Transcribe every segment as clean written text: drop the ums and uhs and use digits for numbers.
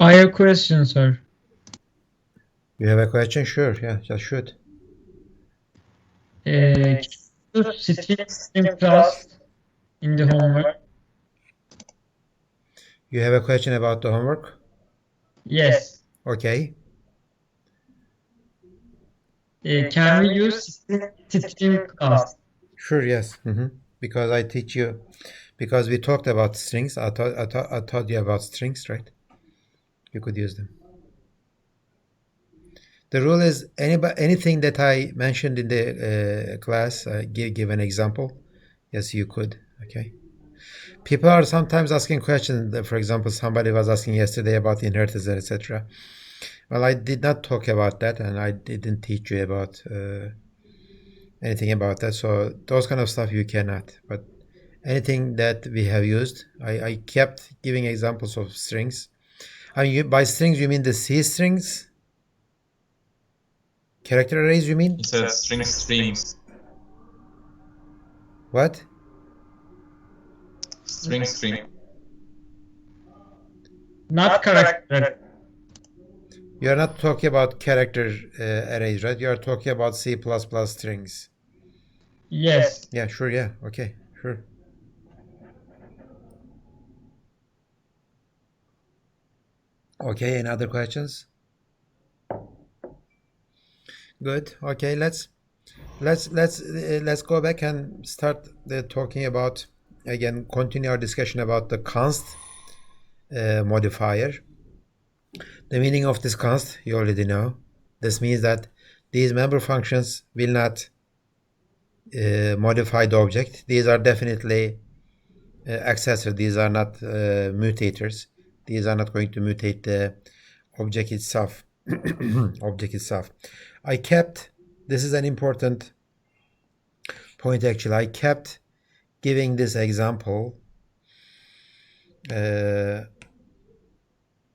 I have a question, sir. You have a question? Sure, yeah, just shoot. Can you string class in the homework? You have a question about the homework? Yes. Okay. Can we use string class? Sure, yes. Because I teach you, because we talked about strings. I taught you about strings, right? You could use them. The rule is anything that I mentioned in the class, give an example. Yes, you could. Okay. People are sometimes asking questions. For example, somebody was asking yesterday about inheritance, etc. Well, I did not talk about that, and I didn't teach you about anything about that. So those kind of stuff you cannot. But anything that we have used, I kept giving examples of strings. I mean, by strings you mean the C strings? Character arrays, you mean? He said string streams. What? String stream. Not character. You are not talking about character arrays, right? You are talking about C++ strings. Yes. Yeah, sure, yeah. Okay, sure. Okay, any other questions? Good. Okay, let's go back and start talking about, again, continue our discussion about the const modifier. The meaning of this const you already know. This means that these member functions will not modify the object. These are definitely accessors. These are not mutators. These are not going to mutate the object itself. Object itself. I kept, this is an important point actually, I kept giving this example.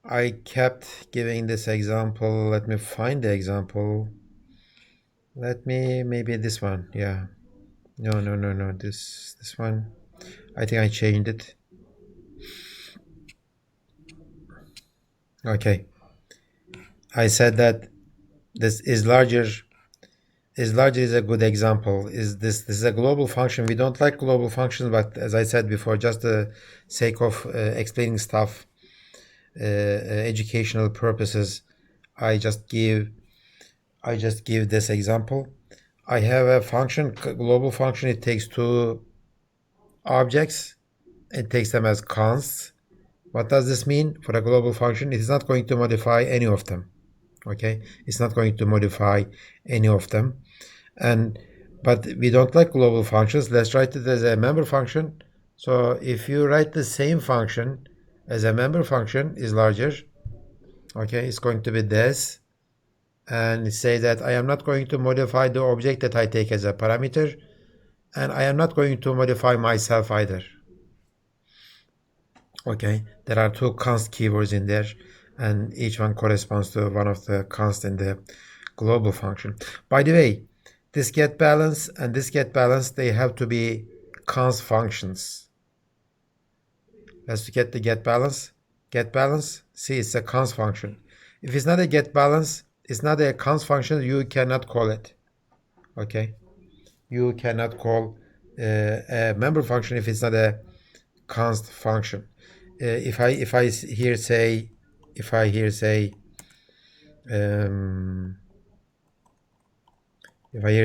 I kept giving this example. Let me find the example. Maybe this one. Yeah. No. This one. I think I changed it. Okay. I said that this is larger. Is larger is a good example. This is a global function. We don't like global functions, but as I said before, just the sake of explaining stuff, educational purposes, I just give this example. I have a function, global function. It takes two objects. It takes them as consts. What does this mean for a global function? It is not going to modify any of them. Okay, it's not going to modify any of them. But we don't like global functions. Let's write it as a member function. So if you write the same function as a member function is larger, okay, it's going to be this, and say that I am not going to modify the object that I take as a parameter, and I am not going to modify myself either. Okay, there are two const keywords in there, and each one corresponds to one of the const in the global function. By the way, this get balance and this get balance, they have to be const functions. Let's get the get balance. Get balance, see, it's a const function. If it's not a get balance, it's not a const function, you cannot call it. Okay, you cannot call a member function if it's not a const function. If I here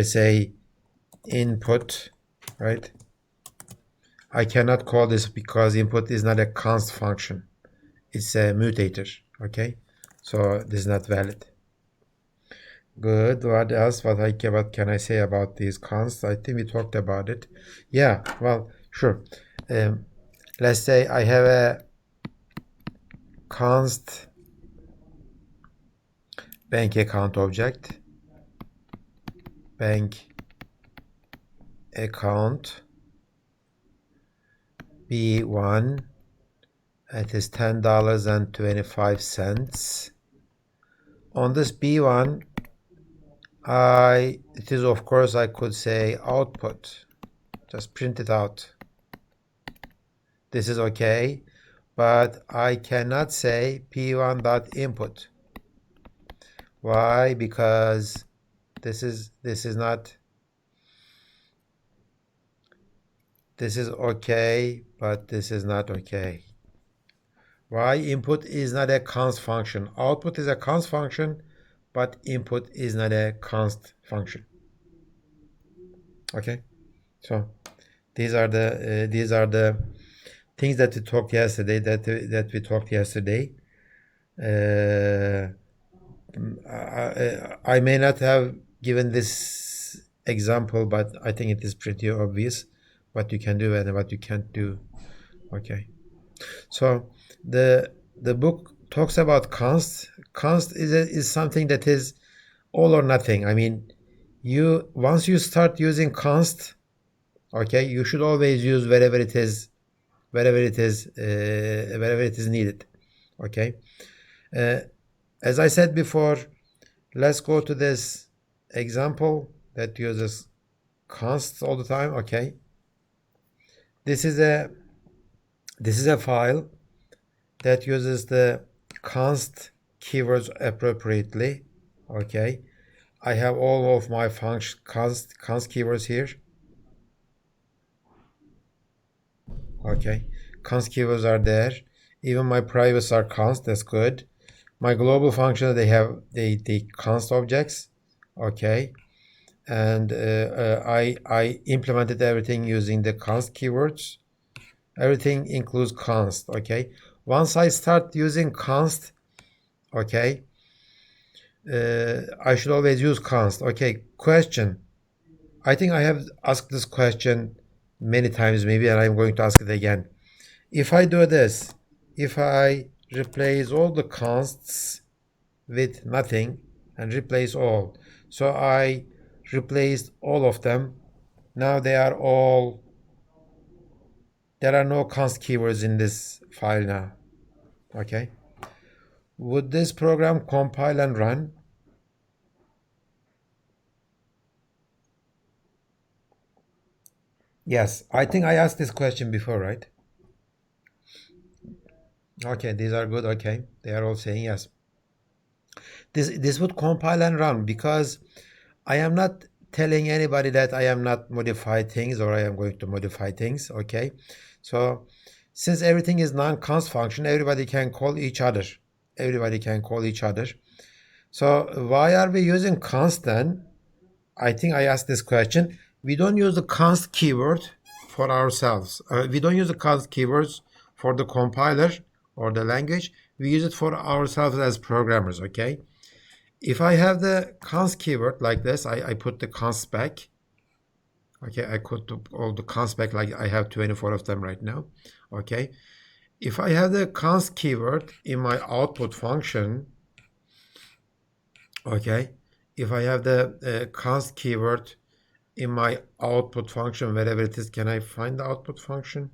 say input, right? I cannot call this because input is not a const function. It's a mutator, okay? So this is not valid. Good. What else? What can I say about these consts? I think we talked about it. Yeah, well, sure. Let's say I have a const bank account object. Bank account B1, it is $10.25. On this B1, it is, of course, I could say output. Just print it out. This is okay. but I cannot say p1.input. Why? Because this is okay, but this is not okay. Why? Input is not a const function. Output is a const function, but input is not a const function. Okay, so these are the things that we talked yesterday. I may not have given this example, but I think it is pretty obvious what you can do and what you can't do. Okay, so the book talks about const. Const is something that is all or nothing. I mean, once you start using const, okay, you should always use wherever it is needed. Okay, as I said before, let's go to this example that uses const all the time. Okay, this is a file that uses the const keywords appropriately. Okay, I have all of my function const keywords here. Okay, const keywords are there. Even my privates are const. That's good. My global function, they have the const objects. Okay, and I implemented everything using the const keywords. Everything includes const. Okay, once I start using const, okay, I should always use const. Okay, question. I think I have asked this question many times maybe, and I'm going to ask it again. If I do this, if I replace all the consts with nothing and replace all, so I replaced all of them. Now there are no const keywords in this file now. Okay, would this program compile and run? Yes, I think I asked this question before, right? Okay, these are good. Okay, they are all saying yes. This would compile and run, because I am not telling anybody that I am not modify things or I am going to modify things. Okay, so since everything is non-const function, everybody can call each other. So why are we using const then? I think I asked this question. We don't use the const keyword for ourselves. We don't use the const keywords for the compiler or the language. We use it for ourselves as programmers. Okay, if I have the const keyword like this, I put the const back. Okay, I put all the const back, like I have 24 of them right now. Okay, if I have the const keyword in my output function, okay, if I have the const keyword in my output function, wherever it is, can I find the output function?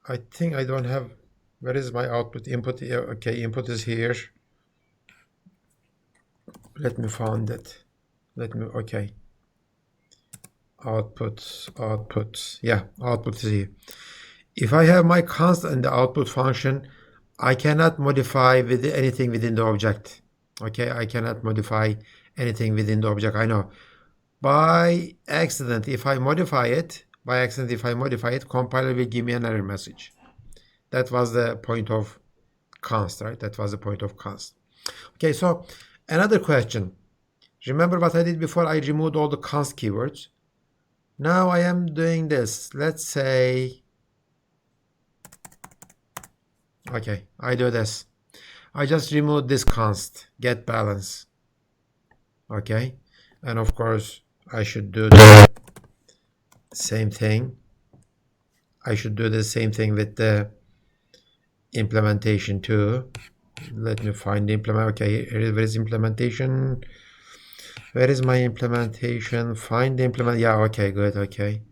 I think I don't have. Where is my output? Input. Okay, input is here. Let me find it. Okay. Output. Yeah, output is here. If I have my const in the output function, I cannot modify anything within the object. Okay, I cannot modify anything within the object. I know. By accident, if I modify it, compiler will give me an error message. That was the point of const, right? That was the point of const. Okay, so another question. Remember what I did before? I removed all the const keywords. Now I am doing this. Let's say, okay, I do this. I just remove this const, get balance. Okay, and of course I should do the same thing. I should do the same thing with the implementation too. Let me find the implement. Okay, where is implementation? Where is my implementation? Find the implement. Yeah, okay, good. Okay,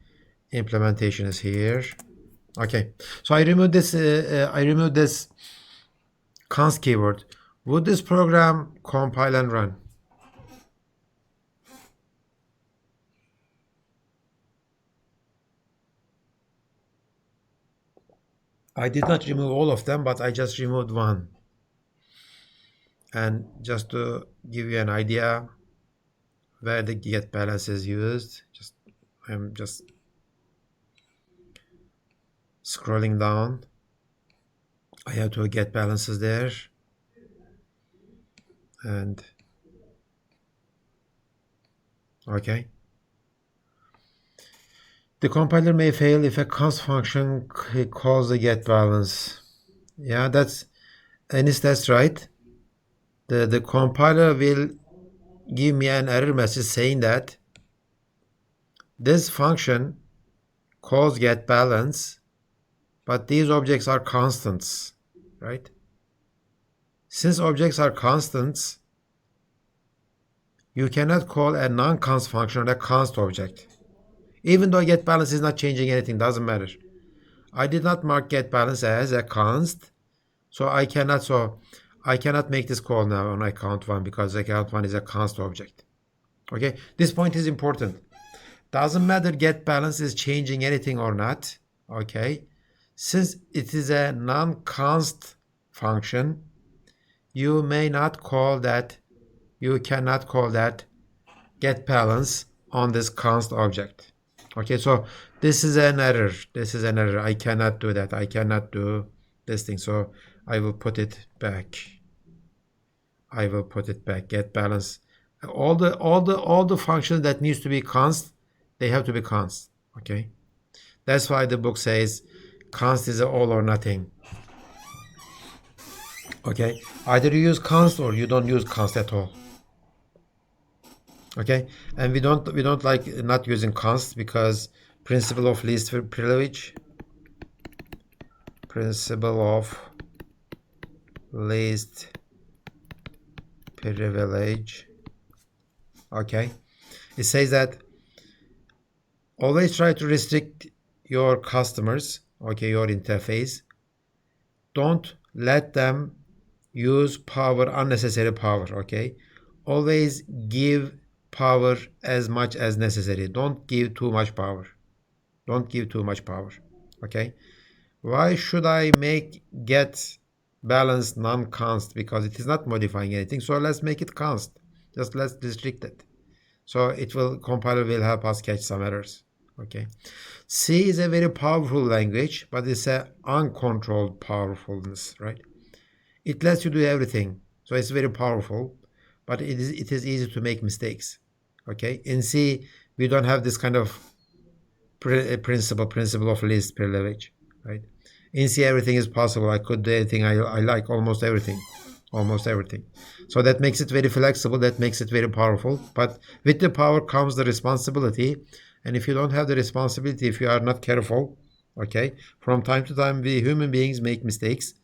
implementation is here. Okay, so I removed this. Const keyword. Would this program compile and run? I did not remove all of them, but I just removed one. And just to give you an idea where the get balance is used, I'm just scrolling down. I have two get balances there, and okay. The compiler may fail if a const function calls the get balance. Yeah, that's right. The compiler will give me an error message saying that this function calls get balance, but these objects are constants, right? Since objects are constants, you cannot call a non-const function on a const object. Even though get balance is not changing anything, doesn't matter. I did not mark get balance as a const, so I cannot make this call now on account 1 because account 1 is a const object. Okay, this point is important. Doesn't matter get balance is changing anything or not. Okay, since it is a non-const function, you cannot call that get balance on this const object. Okay, so this is an error. I cannot do that. I cannot do this thing. So I will put it back. Get balance. All the functions that needs to be const, they have to be const. Okay, that's why the book says const is all or nothing. Okay, either you use const or you don't use const at all. Okay, and we don't like not using const because principle of least privilege. Okay, it says that always try to restrict your customers, okay, your interface. Don't let them use unnecessary power, okay? Always give power as much as necessary. Don't give too much power. Okay? Why should I make get balance non-const? Because it is not modifying anything. So let's make it const. Just let's restrict it. So compiler will help us catch some errors. Okay. C is a very powerful language, but it's an uncontrolled powerfulness, right? It lets you do everything. So it's very powerful, but it is easy to make mistakes. Okay. In C, we don't have this kind of principle of least privilege, right? In C, everything is possible. I could do anything I like, almost everything. So that makes it very flexible. That makes it very powerful. But with the power comes the responsibility. And if you don't have the responsibility, if you are not careful, okay, from time to time, we human beings make mistakes.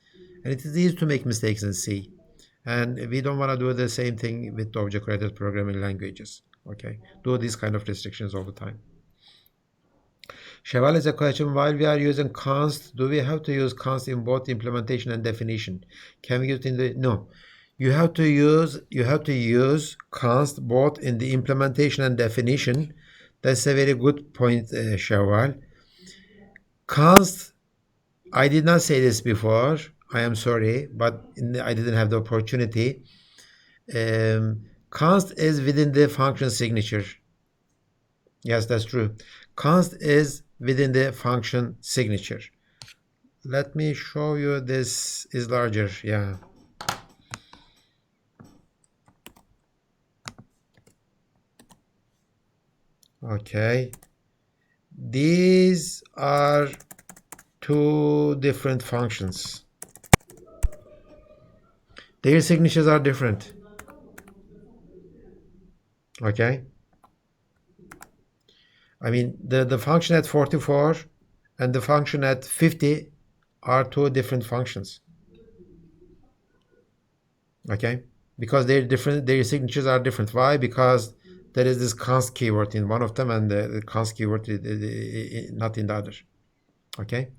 And it is easy to make mistakes in C. And we don't want to do the same thing with object-oriented programming languages. Okay, do these kind of restrictions all the time. Cheval is a question, while we are using const, do we have to use const in both implementation and definition? Can we use it in the, no. You have to use const both in the implementation and definition. That's a very good point, Cheval. Const, I did not say this before. I am sorry, but I didn't have the opportunity. Const is within the function signature. Yes, that's true. Const is within the function signature. Let me show you. This is larger. Yeah. Okay. These are two different functions. Their signatures are different. Okay. I mean, the function at 44 and the function at 50 are two different functions. Okay, because they're different, their signatures are different. Why? Because there is this const keyword in one of them and the const keyword is not in the other. Okay,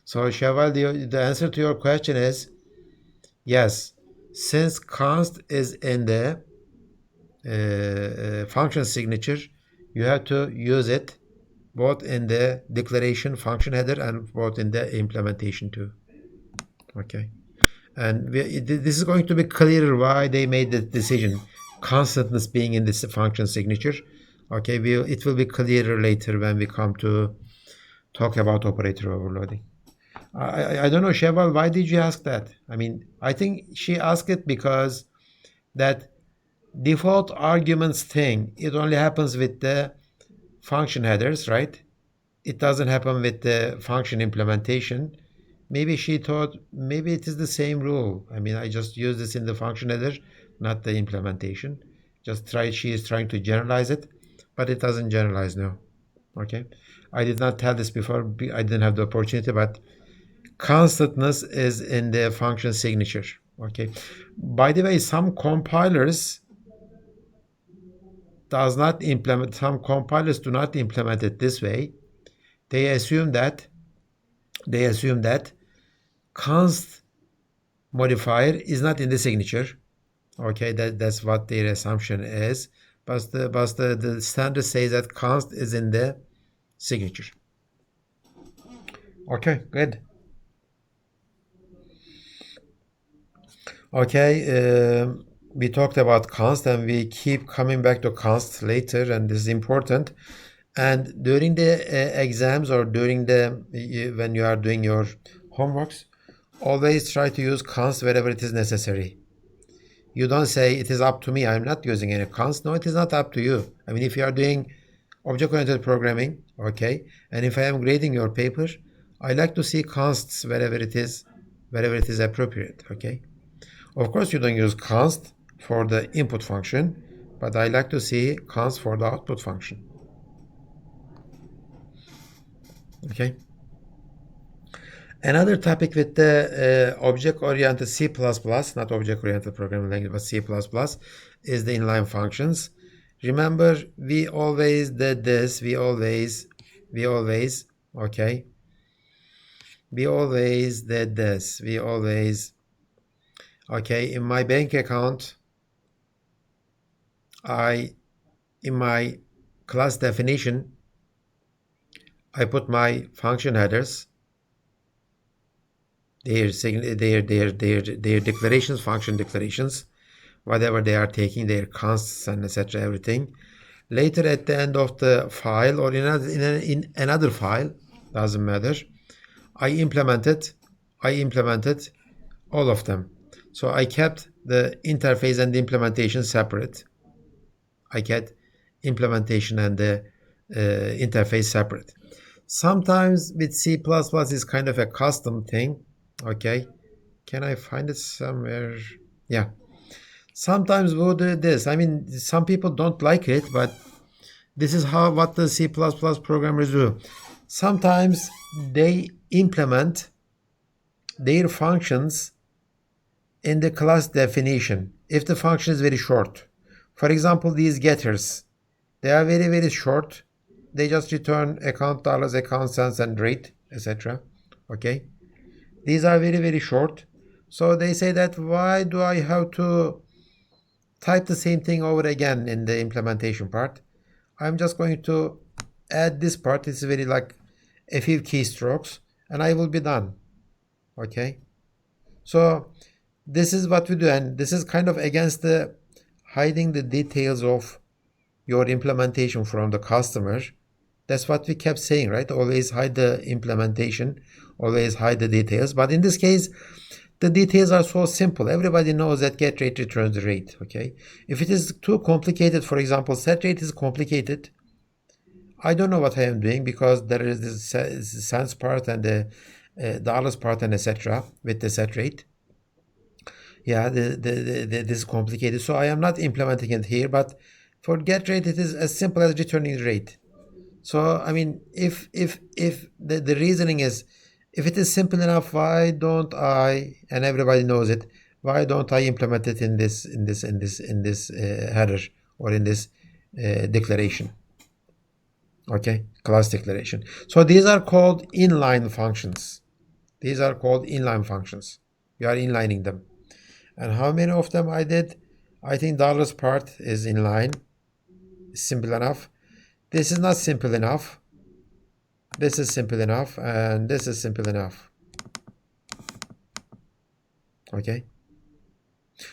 so Cheval, the answer to your question is yes. Since const is in the function signature, you have to use it both in the declaration function header and both in the implementation too. Okay, and this is going to be clearer why they made the decision, constantness being in this function signature. Okay, it will be clearer later when we come to talk about operator overloading. I don't know, Sheval, why did you ask that? I mean, I think she asked it because that default arguments thing, it only happens with the function headers, right? It doesn't happen with the function implementation. Maybe she thought maybe it is the same rule. I mean, I just use this in the function header, not the implementation. She is trying to generalize it, but it doesn't generalize now. Okay. I did not tell this before. I didn't have the opportunity, but constantness is in the function signature. Okay. By the way, some compilers some compilers do not implement it this way. They assume that const modifier is not in the signature. Okay, that's what their assumption is. But the standard says that const is in the signature. Okay, good. Okay, we talked about const and we keep coming back to const later, and this is important. And during the exams or during when you are doing your homeworks, always try to use const wherever it is necessary. You don't say it is up to me, I'm not using any const. No, it is not up to you. I mean, if you are doing object-oriented programming, okay, and if I am grading your paper, I like to see consts wherever it is appropriate, okay. Of course, you don't use const for the input function, but I like to see const for the output function. Okay. Another topic with the object-oriented C++, not object-oriented programming language, but C++, is the inline functions. Remember, we always did this. We always did this. Okay, in my bank account, in my class definition, I put my function headers, their declarations, function declarations, whatever they are taking, their consts and etc. everything. Later, at the end of the file or in another file, doesn't matter, I implemented all of them. So I kept the interface and the implementation separate. I kept implementation and the interface separate. Sometimes with C++ is kind of a custom thing. Okay, can I find it somewhere? Yeah. Sometimes we'll do this. I mean, some people don't like it, but this is what the C++ programmers do. Sometimes they implement their functions in the class definition if the function is very short. For example, these getters, they are very, very short. They just return account dollars, account cents, and rate, etc. Okay, these are very, very short. So they say that why do I have to type the same thing over again in the implementation part? I'm just going to add this part. It's very like a few keystrokes, and I will be done. Okay, so this is what we do, and this is kind of against the hiding the details of your implementation from the customer. That's what we kept saying, right? Always hide the implementation, always hide the details. But in this case, the details are so simple. Everybody knows that get rate returns the rate, okay? If it is too complicated, for example, set rate is complicated, I don't know what I am doing because there is the cents part and the dollars part and etc. with the set rate. Yeah, this is complicated. So I am not implementing it here, but for get rate, it is as simple as returning rate. So, I mean, if the reasoning is, if it is simple enough, why don't I, and everybody knows it, why don't I implement it in this header or in this declaration? Okay, class declaration. So these are called inline functions. These are called inline functions. We are inlining them. And how many of them I did? I think dollars part is inline. Simple enough. This is not simple enough. This is simple enough, and this is simple enough. Okay.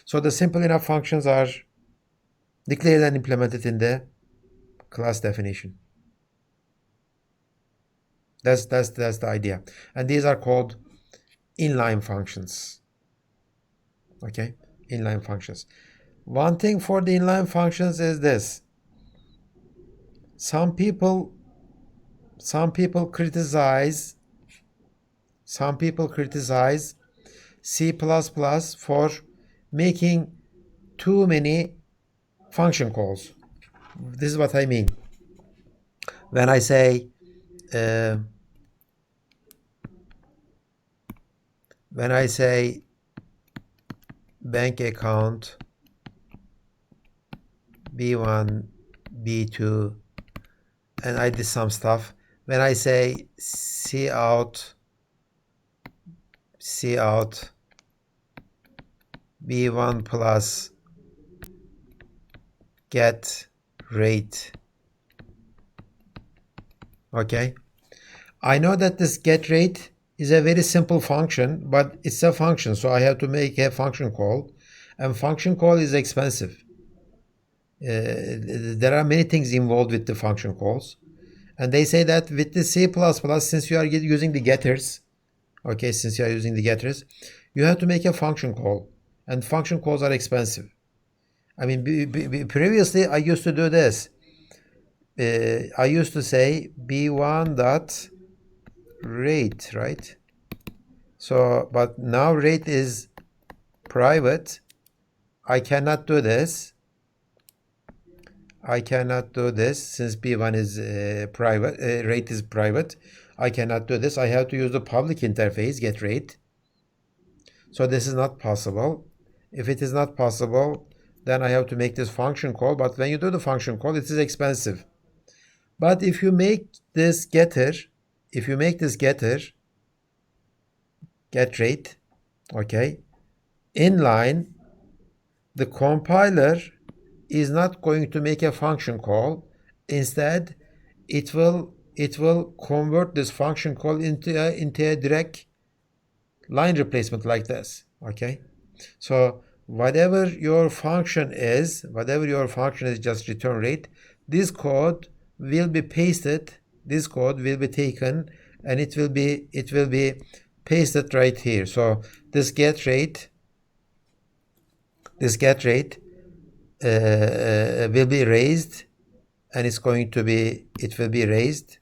So the simple enough functions are declared and implemented in the class definition. That's the idea. And these are called inline functions. Okay, inline functions. One thing for the inline functions is this. Some people criticize C++ for making too many function calls. This is what I mean. When I say bank account B1, B2, and I did some stuff. When I say cout B1 plus get rate. Okay. I know that this get rate is a very simple function, but it's a function, so I have to make a function call, and function call is expensive. There are many things involved with the function calls, and they say that with the C++, since you are using the getters, okay, you have to make a function call, and function calls are expensive. I mean, previously I used to do this. I used to say b1 dot rate, right? So, but now rate is private. I cannot do this. Since b1 is private, rate is private. I cannot do this. I have to use the public interface, get rate. So this is not possible. If it is not possible, then I have to make this function call. But when you do the function call, it is expensive. But if you make this getter, get rate, okay, inline, the compiler is not going to make a function call. Instead, it will convert this function call into a direct line replacement like this. Okay, so whatever your function is, just return rate. This code will be pasted. This code will be taken, and it will be pasted right here. So this get rate will be raised, and it will be raised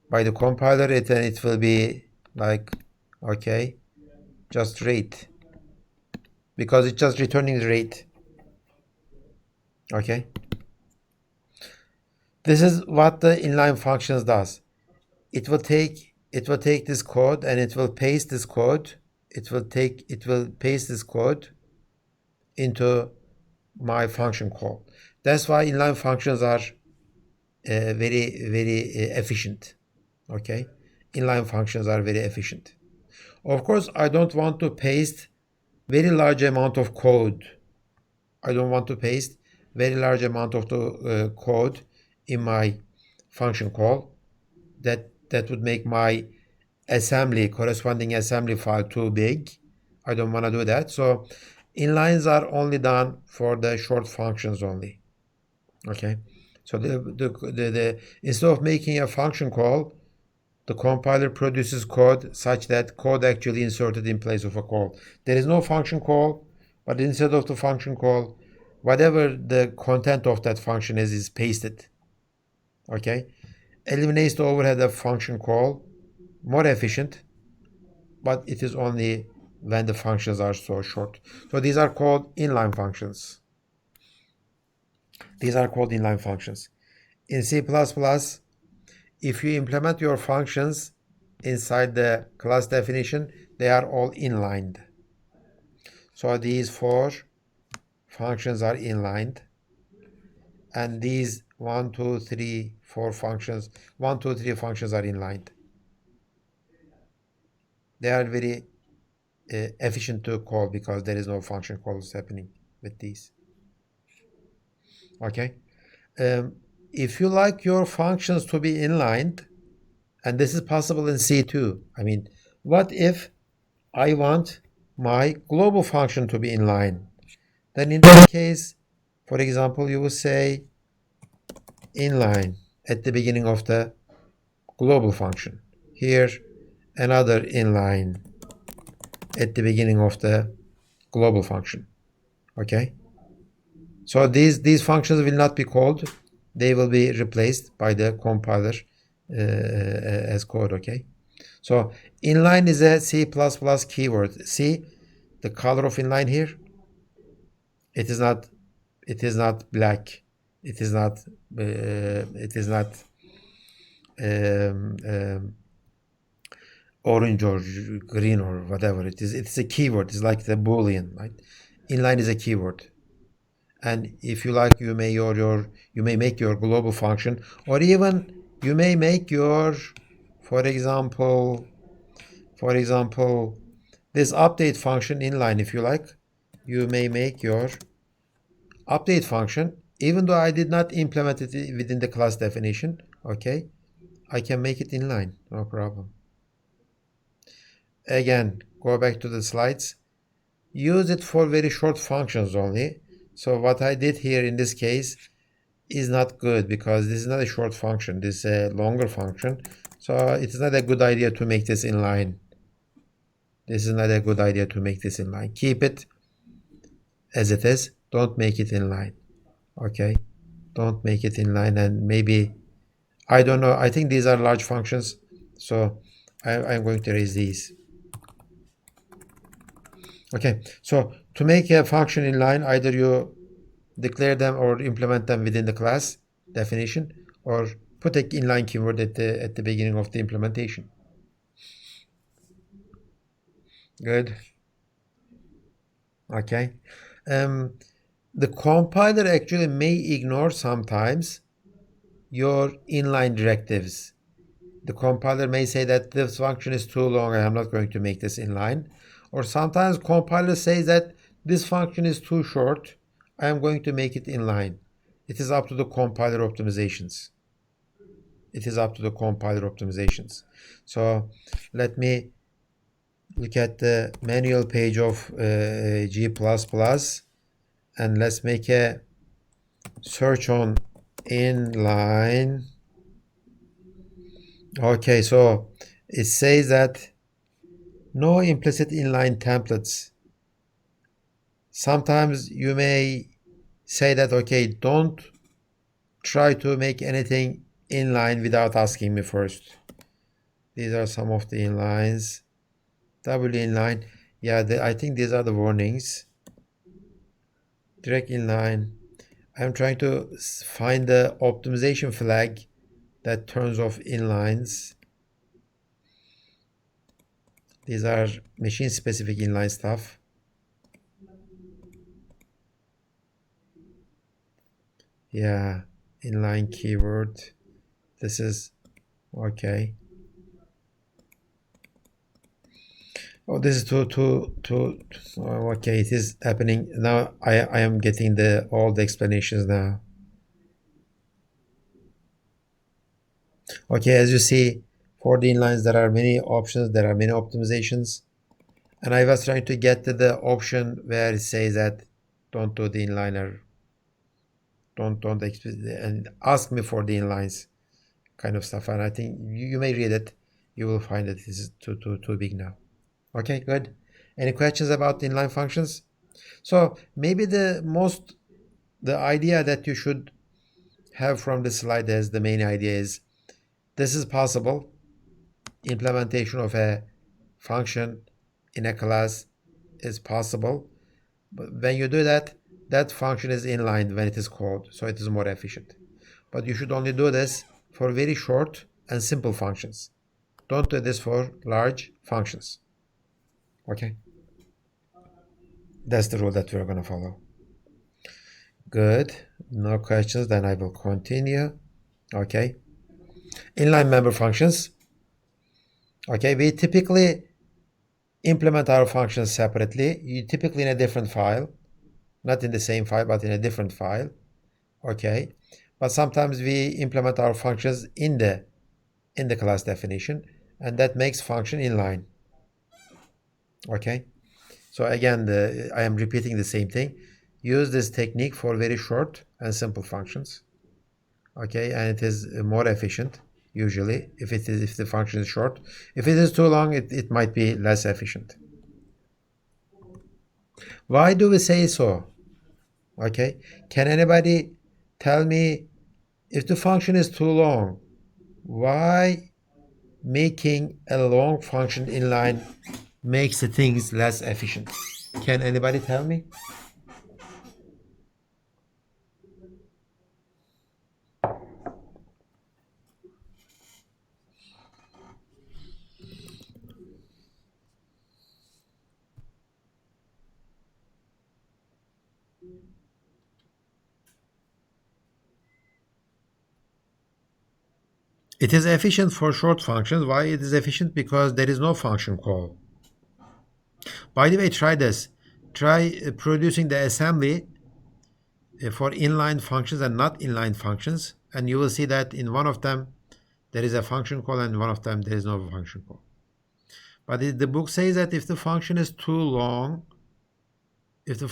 by the compiler, and it will be like, okay, just rate, because it's just returning the rate. Okay, this is what the inline functions does. It will take this code, and it will paste this code. It will paste this code into my function call. That's why inline functions are very efficient. Okay, inline functions are very efficient. Of course, I don't want to paste very large amount of code. I don't want to paste very large amount of the code in my function call. That would make my corresponding assembly file too big. I don't want to do that. So inlines are only done for the short functions only. Okay, so the instead of making a function call, the compiler produces code such that code actually inserted in place of a call. There is no function call, but instead of the function call, whatever the content of that function is pasted. Okay, eliminates the overhead of function call, more efficient, but it is only when the functions are so short. So these are called inline functions. In C++, if you implement your functions inside the class definition, they are all inlined. So these 4 functions are inlined, and these 1, 2, 3, 4 functions, 1, 2, 3 functions are inlined. They are very efficient to call because there is no function calls happening with these. Okay. If you like your functions to be inlined, and this is possible in C too. I mean, what if I want my global function to be inline. Then in that case, for example, you will say inline at the beginning of the global function. Here, another inline at the beginning of the global function. Okay? So these functions will not be called. They will be replaced by the compiler as code. Okay? So inline is a C++ keyword. See the color of inline here? It is not black. It is not orange or green or whatever. It's a keyword. It's like the Boolean, right? Inline is a keyword. And if you like, you may make your global function, or even you may make your, for example, this update function inline. If you like, you may make your update function, even though I did not implement it within the class definition. Okay, I can make it inline, no problem. Again, go back to the slides. Use it for very short functions only. So what I did here in this case is not good, because this is not a short function. This is a longer function. So it is not a good idea to make this inline. This is not a good idea to make this inline. Keep it as it is. Don't make it inline. Okay? Don't make it inline. And maybe, I don't know, I think these are large functions. So I'm going to erase these. Okay, so to make a function inline, either you declare them or implement them within the class definition, or put an inline keyword at the beginning of the implementation. Good. Okay. The compiler actually may ignore sometimes your inline directives. The compiler may say that this function is too long and I'm not going to make this inline. Or sometimes compiler says that this function is too short, I am going to make it inline. It is up to the compiler optimizations. It is up to the compiler optimizations. So let me look at the manual page of G++, and let's make a search on inline. Okay, so it says that no implicit inline templates. Sometimes you may say that, okay, don't try to make anything inline without asking me first. These are some of the inlines. W inline. Yeah, I think these are the warnings. Direct inline. I'm trying to find the optimization flag that turns off inlines. These are machine-specific inline stuff. Yeah, inline keyword. This is okay. Oh, this is too. Okay, it is happening now. I am getting all the explanations now. Okay, as you see, for the inlines there are many options, there are many optimizations, and I was trying to get to the option where it says that don't do the inliner, don't and ask me for the inlines kind of stuff. And I think you may read it, you will find that this is too big now. Okay, good. Any questions about inline functions? So maybe the idea that you should have from this slide as the main idea is, this is possible. Implementation of a function in a class is possible. But when you do that, that function is inline when it is called, so it is more efficient. But you should only do this for very short and simple functions. Don't do this for large functions. Okay? That's the rule that we're going to follow. Good. No questions, then I will continue. Okay. Inline member functions. Okay, we typically implement our functions separately, typically in a different file, not in the same file, but in a different file. Okay, but sometimes we implement our functions in the class definition, and that makes function inline. Okay, So again, I am repeating the same thing. Use this technique for very short and simple functions. Okay, and it is more efficient usually if the function is short. If it is too long, it might be less efficient. Why do we say so? Okay, can anybody tell me if the function is too long, why making a long function inline makes the things less efficient? Can anybody tell me? It is efficient for short functions. Why it is efficient? Because there is no function call. By the way, try this. Try producing the assembly for inline functions and not inline functions, and you will see that in one of them there is a function call and in one of them there is no function call. But the book says that if the function is too long, then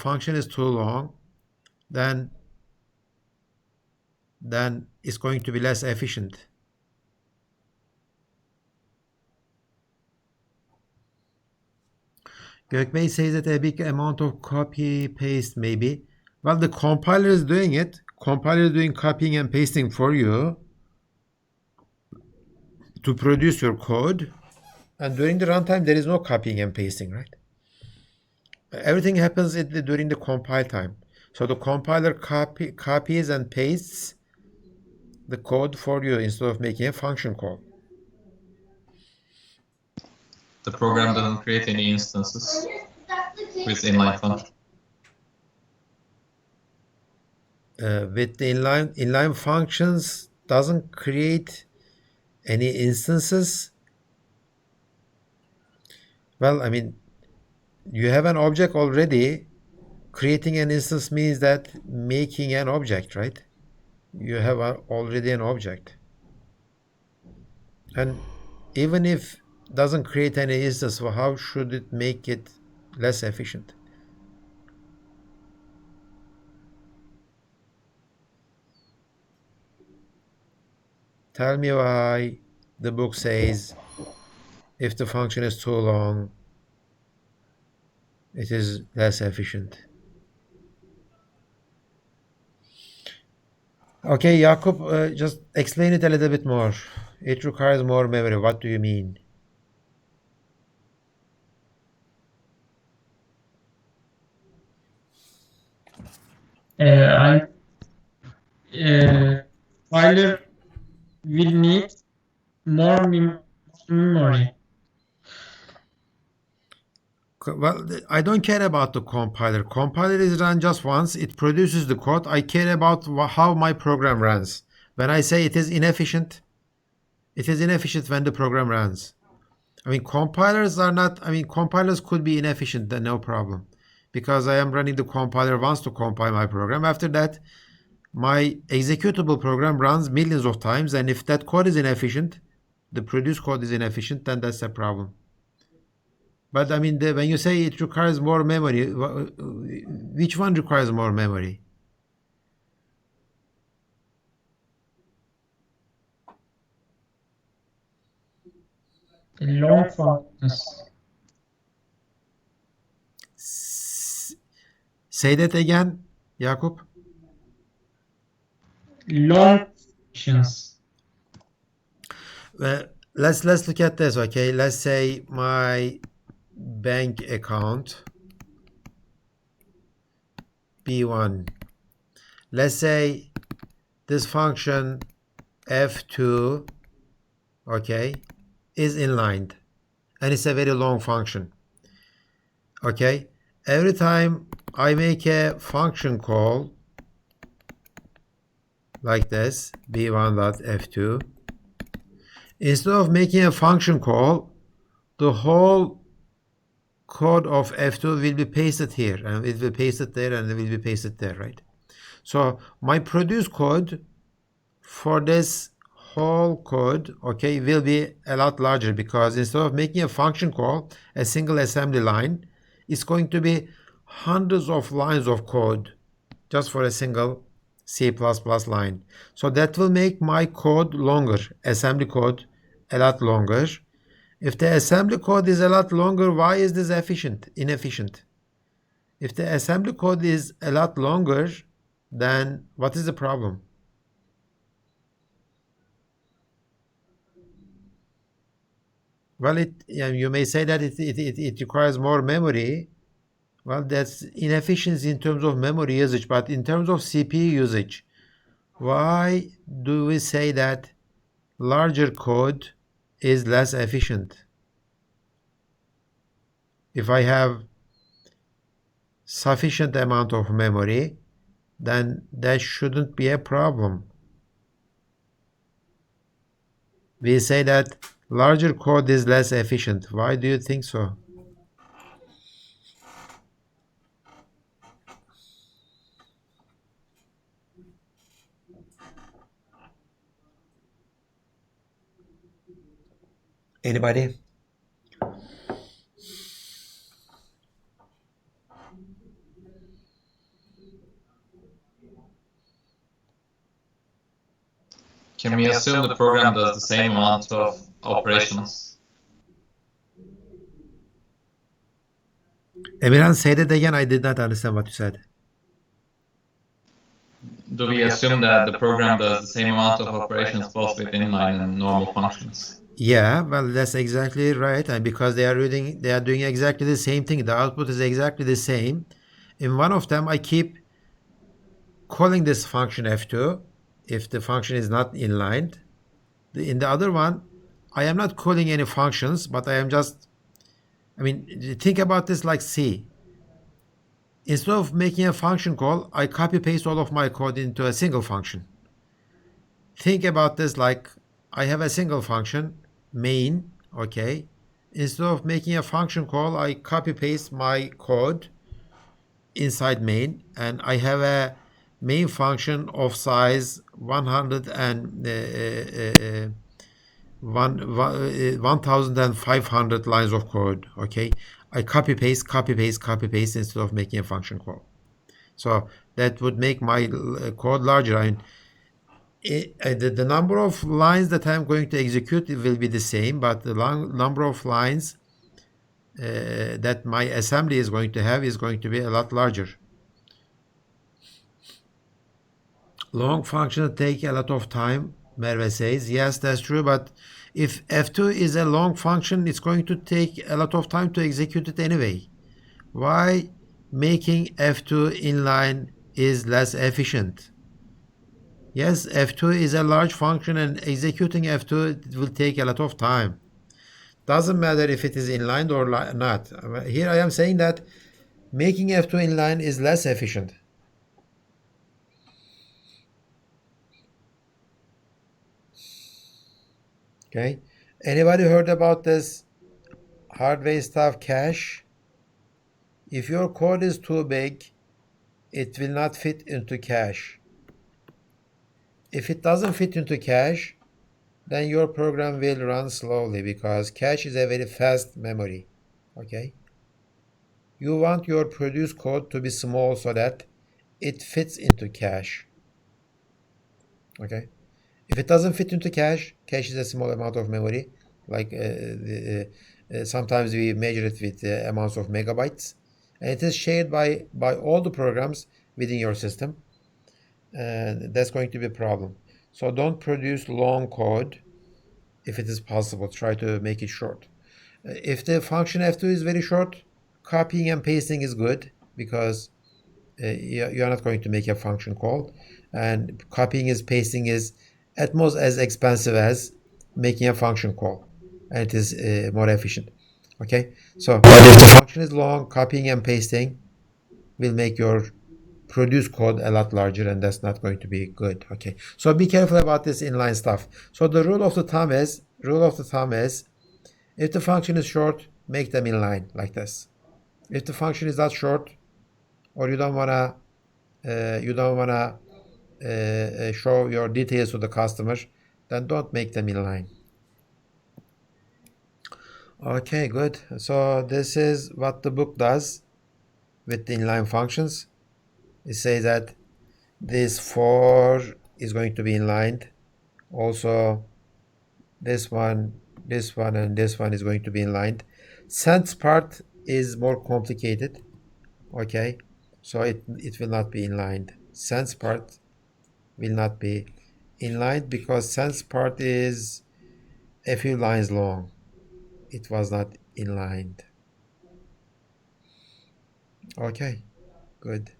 it's going to be less efficient. Gebze says that a big amount of copy paste maybe. Well, the compiler is doing it. Compiler is doing copying and pasting for you to produce your code. And during the runtime, there is no copying and pasting, right? Everything happens during the compile time. So the compiler copies and pastes the code for you instead of making a function call. The program doesn't create any instances with inline function. With the inline functions doesn't create any instances. Well, I mean, you have an object already. Creating an instance means that making an object, right? You have already an object. And even if it doesn't create any instance, well, how should it make it less efficient? Tell me why the book says if the function is too long, it is less efficient. Okay, Jakub, just explain it a little bit more. It requires more memory. What do you mean? Compiler will need more memory. Well, I don't care about the compiler. Compiler is run just once. It produces the code. I care about how my program runs. When I say it is inefficient when the program runs. I mean, compilers could be inefficient, then no problem. Because I am running the compiler once to compile my program. After that, my executable program runs millions of times, and if that code is inefficient, the produced code is inefficient, then that's a problem. But I mean, when you say it requires more memory, which one requires more memory? Long functions. Say that again, Jakub. Long functions. Let's look at this, okay? Let's say my bank account B1. Let's say this function F2, okay, is inlined, and it's a very long function. Okay, every time I make a function call like this, b1.f2, instead of making a function call, the whole code of F2 will be pasted here, and it will be pasted there, and it will be pasted there, right? So my produced code for this whole code, okay, will be a lot larger, because instead of making a function call, a single assembly line, it's going to be hundreds of lines of code just for a single C++ line. So that will make my code longer, assembly code a lot longer. If the assembly code is a lot longer, why is this inefficient? If the assembly code is a lot longer, then what is the problem? Well, you may say that it requires more memory. Well, that's inefficiency in terms of memory usage, but in terms of CPU usage, why do we say that larger code is less efficient? If I have sufficient amount of memory, then that shouldn't be a problem. We say that larger code is less efficient. Why do you think so? Anybody? Can we assume the program does the same amount of operations? Emirhan, say that again. I did not understand what you said. Do we assume that the program does the same amount of operations both with inline and normal functions? Yeah, well, that's exactly right. And because they are doing exactly the same thing. The output is exactly the same. In one of them, I keep calling this function f2 if the function is not inlined. In the other one, I am not calling any functions, but I am just, think about this like C. Instead of making a function call, I copy paste all of my code into a single function. Think about this like I have a single function, main, okay? Instead of making a function call, I copy paste my code inside main, and I have a main function of size 1,500 lines of code, okay? I copy paste instead of making a function call. So that would make my code larger. The number of lines that I'm going to execute will be the same, but the number of lines that my assembly is going to have is going to be a lot larger. Long functions take a lot of time, Merve says. Yes, that's true, but if f2 is a long function, it's going to take a lot of time to execute it anyway. Why making f2 inline is less efficient? Yes, f2 is a large function, and executing f2 will take a lot of time. Doesn't matter if it is inline or not. Here I am saying that making f2 inline is less efficient. Okay. Anybody heard about this hardware stuff, cache? If your code is too big, it will not fit into cache. If it doesn't fit into cache, then your program will run slowly because cache is a very fast memory. Okay. You want your produced code to be small so that it fits into cache. Okay. If it doesn't fit into cache is a small amount of memory. Like sometimes we measure it with amounts of megabytes, and it is shared by all the programs within your system. And that's going to be a problem. So don't produce long code. If it is possible, try to make it short. If the function f2 is very short, copying and pasting is good because you are not going to make a function call, and copying is pasting is at most as expensive as making a function call, and it is more efficient. Okay, so but if the function is long, copying and pasting will make your produce code a lot larger, and that's not going to be good. Okay, so be careful about this inline stuff. So the rule of the thumb is if the function is short, make them inline like this. If the function is not short, or you don't wanna show your details to the customer, then don't make them inline. Okay, good. So this is what the book does with the inline functions. It says that this 4 is going to be inlined. Also, this one, and this one is going to be inlined. Sense part is more complicated. Okay, so it will not be inlined. Sense part will not be inlined because sense part is a few lines long. It was not inlined. Okay, good.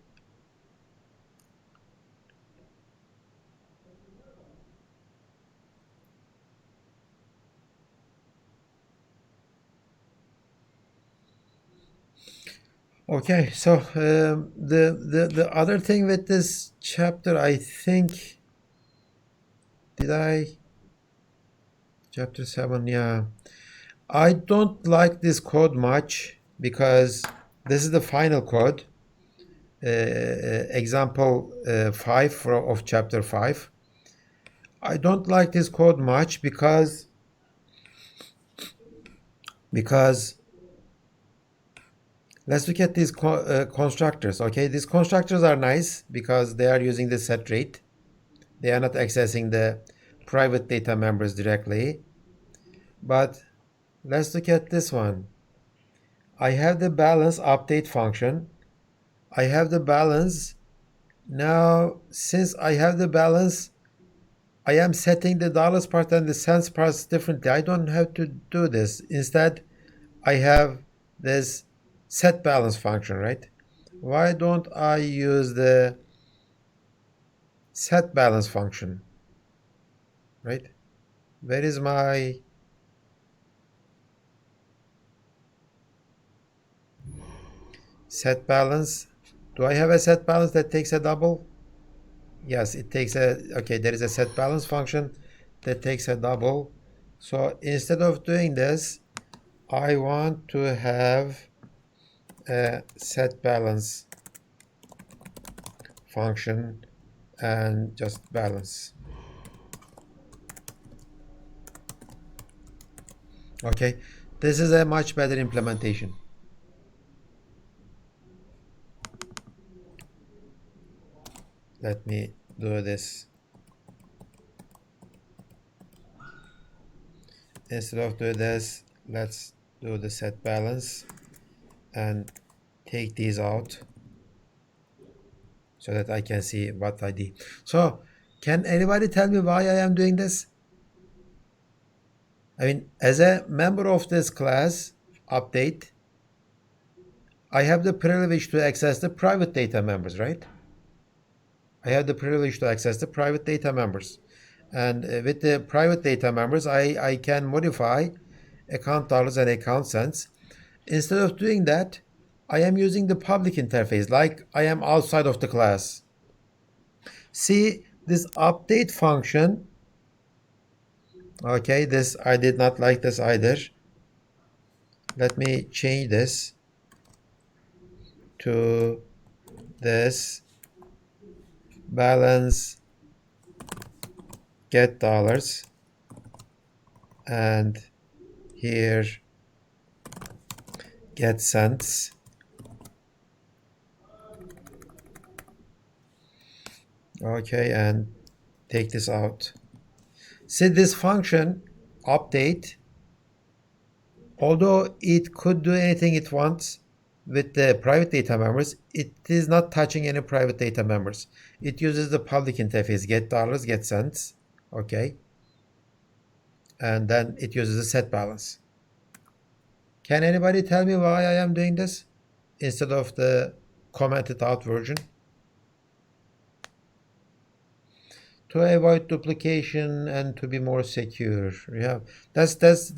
Okay, so the other thing with this chapter, I think, chapter 7, yeah. I don't like this code much because this is the final code. Example 5 of chapter 5. I don't like this code much because let's look at these constructors. Okay, these constructors are nice because they are using the set rate. They are not accessing the private data members directly. But let's look at this one. I have the balance update function. I have the balance. Now, since I have the balance, I am setting the dollars part and the cents parts differently. I don't have to do this. Instead, I have this set balance function, right? Why don't I use the set balance function, right? Where is my set balance? Do I have a set balance that takes a double? Yes, it takes okay, there is a set balance function that takes a double. So instead of doing this, I want to have a set balance function and just balance. Okay, this is a much better implementation. Let me do this. Instead of doing this, let's do the set balance and take these out so that I can see what I did. So, can anybody tell me why I am doing this? I mean, as a member of this class update, I have the privilege to access the private data members, right? I have the privilege to access the private data members. And with the private data members, I can modify account dollars and account cents. Instead of doing that, I am using the public interface like I am outside of the class. See this update function. Okay, this I did not like this either. Let me change this to this balance get dollars and here get cents. Okay, and take this out. See this function update, although it could do anything it wants with the private data members, it is not touching any private data members. It uses the public interface, get dollars, get cents, okay? And then it uses a set balance. Can anybody tell me why I am doing this instead of the commented out version? To avoid duplication and to be more secure. Yeah, that's correct,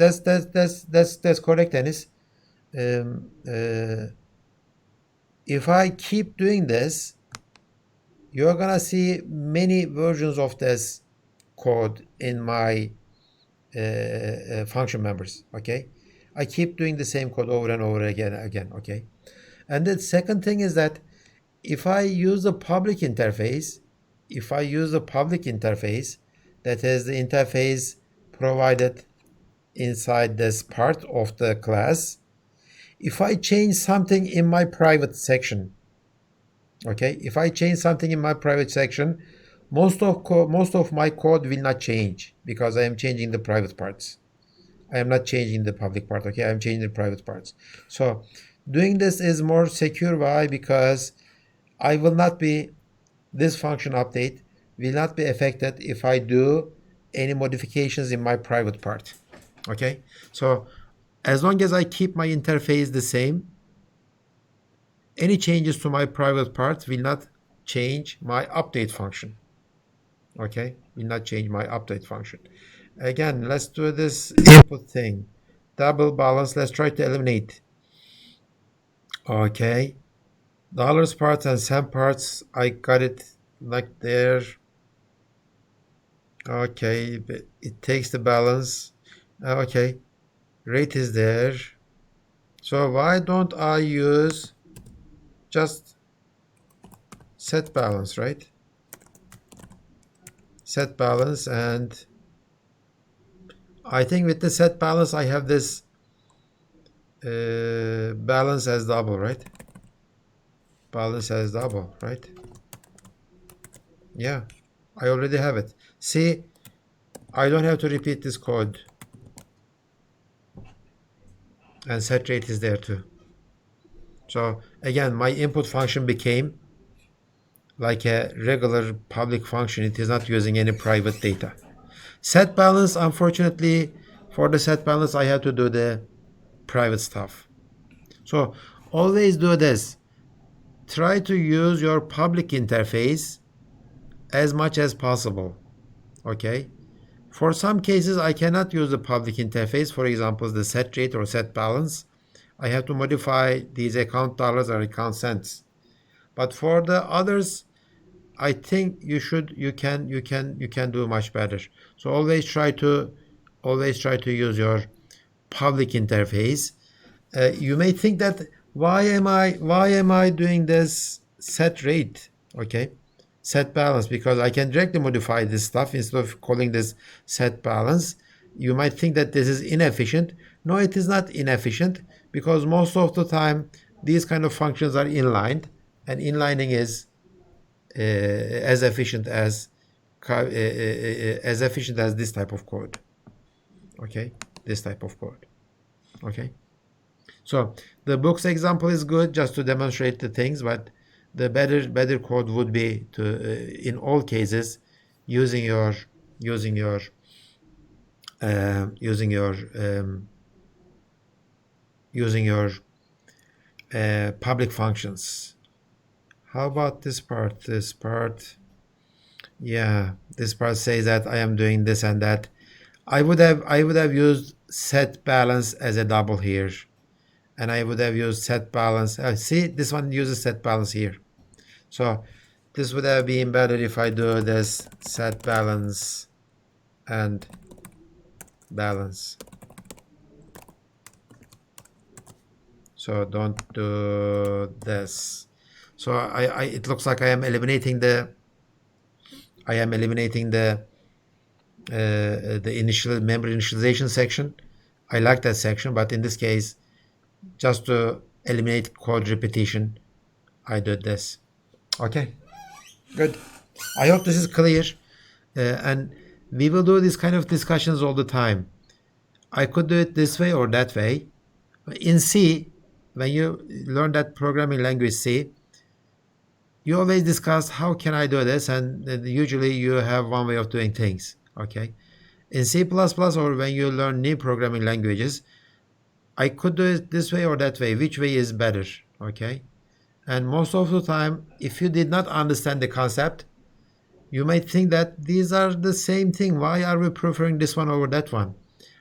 Dennis. If I keep doing this, you're gonna see many versions of this code in my function members. Okay, I keep doing the same code over and over again. Okay, and the second thing is that if I use the public interface, that is the interface provided inside this part of the class, if I change something in my private section, okay, if I change something in my private section, most of my code will not change because I am changing the private parts. I am not changing the public part, okay? I am changing the private parts. So doing this is more secure. Why? Because I will not be, this function update will not be affected if I do any modifications in my private part, okay? So as long as I keep my interface the same, any changes to my private part will not change my update function, okay? Will not change my update function. Again, let's do this input thing. Double balance, let's try to eliminate. Okay. Dollars parts and cent parts, I got it like there. Okay, it takes the balance. Okay, rate is there. So why don't I use just set balance, right? Set balance, and I think with the set balance I have this balance as double, right? Balance as double, right? Yeah, I already have it. See, I don't have to repeat this code. And set rate is there too. So again, my input function became like a regular public function. It is not using any private data. Set balance, unfortunately, for the set balance, I have to do the private stuff. So always do this. Try to use your public interface as much as possible. Okay? For some cases, I cannot use the public interface. For example, the set rate or set balance. I have to modify these account dollars or account cents. But for the others, I think you can do much better. So always try to use your public interface. You may think that why am I doing this set rate? Okay, set balance, because I can directly modify this stuff instead of calling this set balance. You might think that this is inefficient. No, it is not inefficient, because most of the time these kind of functions are inlined, and inlining is as efficient as this type of code. Okay, this type of code. Okay, so the book's example is good just to demonstrate the things, but the better code would be to in all cases using your public functions. How about this part? This part, yeah, this part says that I am doing this and that. I would have used set balance as a double here, and I would have used set balance. See, this one uses set balance here. So this would have been better if I do this set balance and balance. So don't do this. So it looks like I am eliminating the initial memory initialization section. I like that section, but in this case, just to eliminate code repetition, I did this. Okay, good. I hope this is clear, and we will do these kind of discussions all the time. I could do it this way or that way. In C, when you learn that programming language C, you always discuss how can I do this, and usually you have one way of doing things. Okay, in C++ or when you learn new programming languages, I could do it this way or that way. Which way is better? Okay, and most of the time, if you did not understand the concept, you might think that these are the same thing. Why are we preferring this one over that one?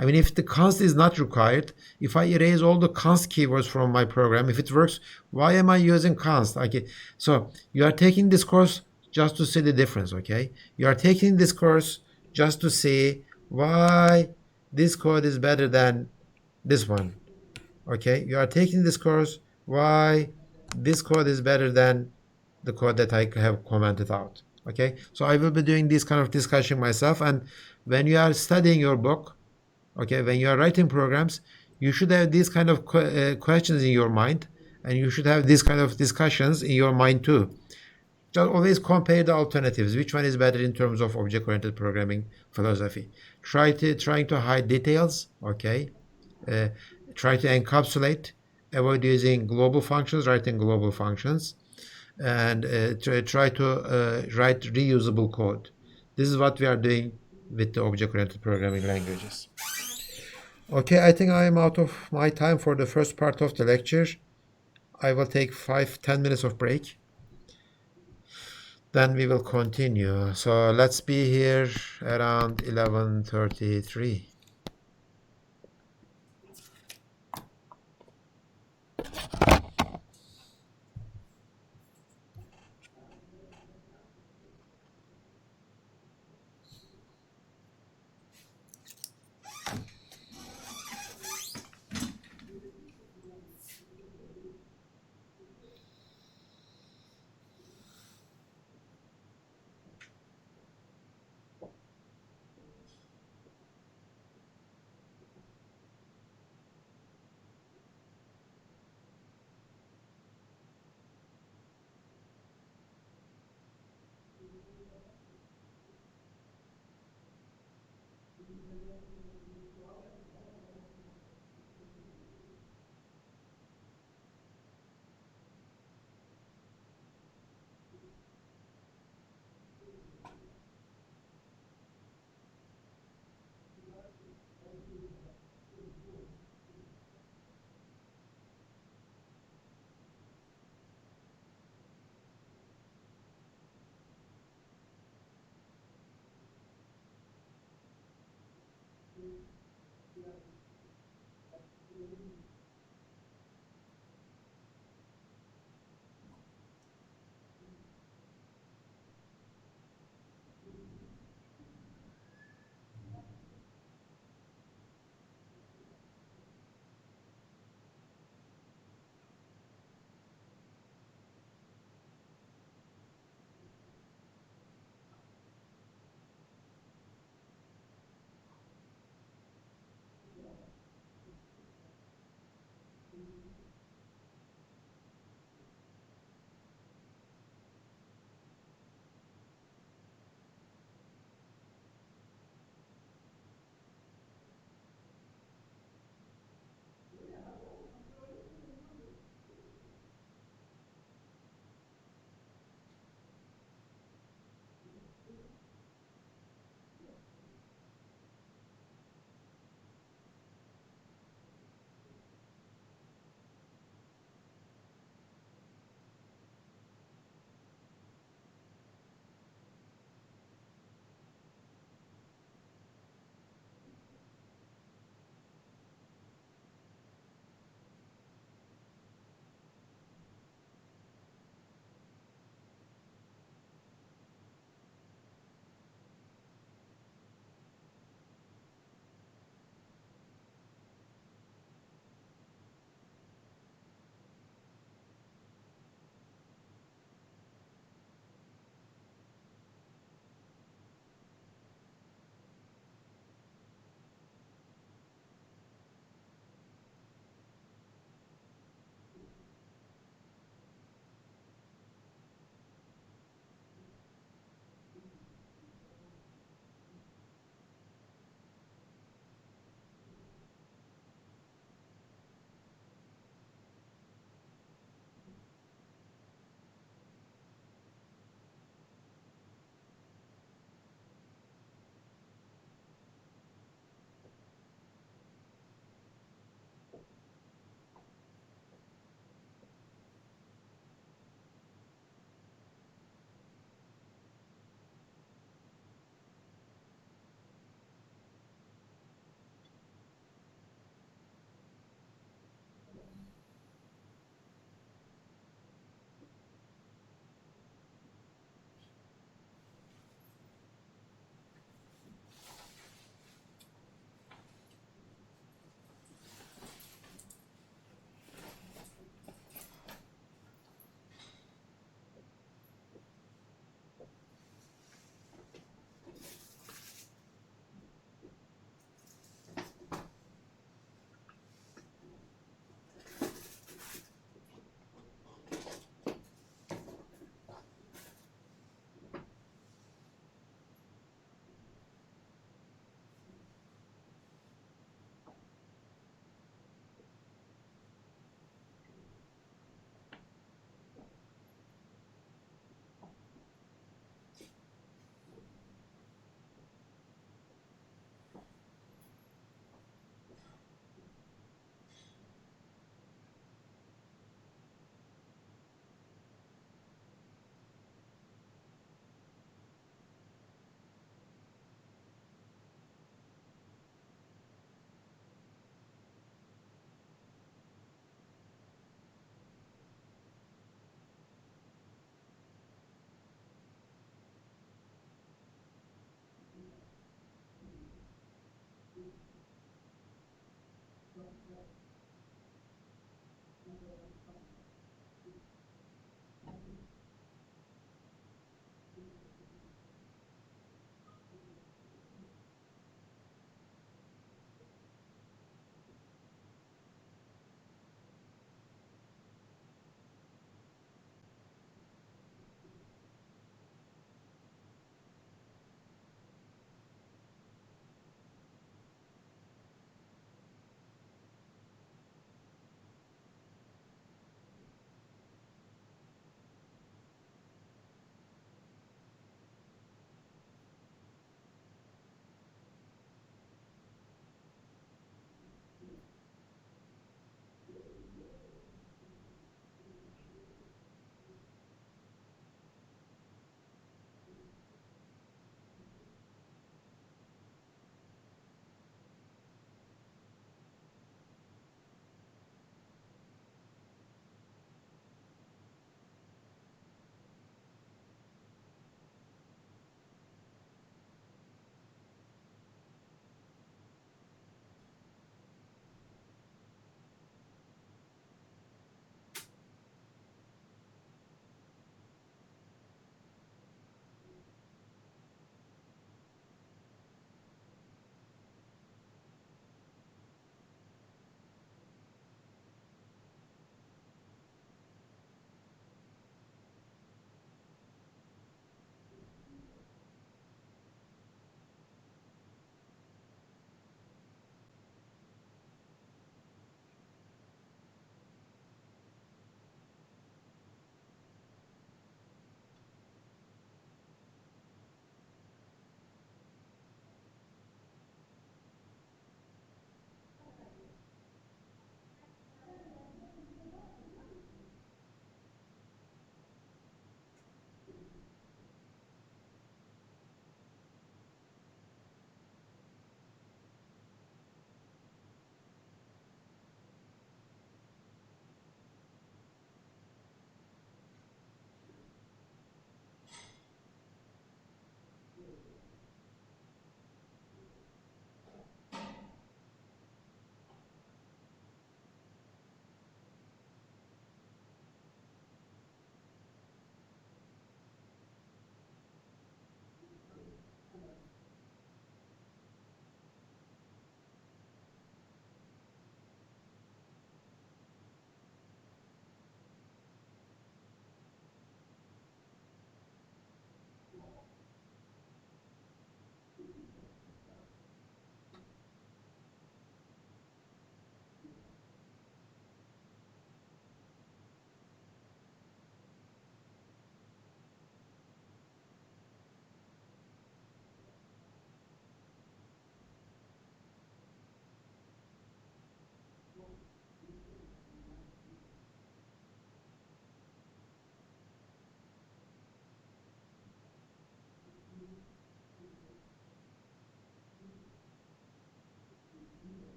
I mean, if the const is not required, if I erase all the const keywords from my program, if it works, why am I using const? Okay, so you are taking this course just to see the difference, okay? You are taking this course just to see why this code is better than this one, okay? You are taking this course why this code is better than the code that I have commented out, okay? So I will be doing this kind of discussion myself, and when you are studying your book, Okay, when you are writing programs, you should have these kind of questions in your mind, and you should have these kind of discussions in your mind too. Just always compare the alternatives. Which one is better in terms of object-oriented programming philosophy? Trying to hide details. Okay, uh, try to encapsulate. Avoid using global functions. Writing global functions, and try to write reusable code. This is what we are doing with the object-oriented programming languages. Okay, I think I am out of my time for the first part of the lecture. I will take 5-10 minutes of break. Then we will continue. So let's be here around 11:33.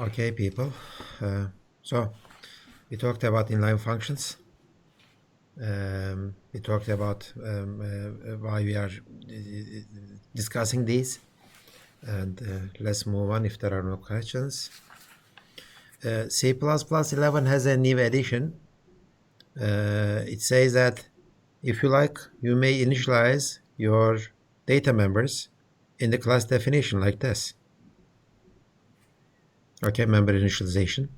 Okay, people. So we talked about inline functions. We talked about why we are discussing these. And let's move on if there are no questions. C++ 11 has a new addition. It says that if you like, you may initialize your data members in the class definition like this. Okay, member initialization.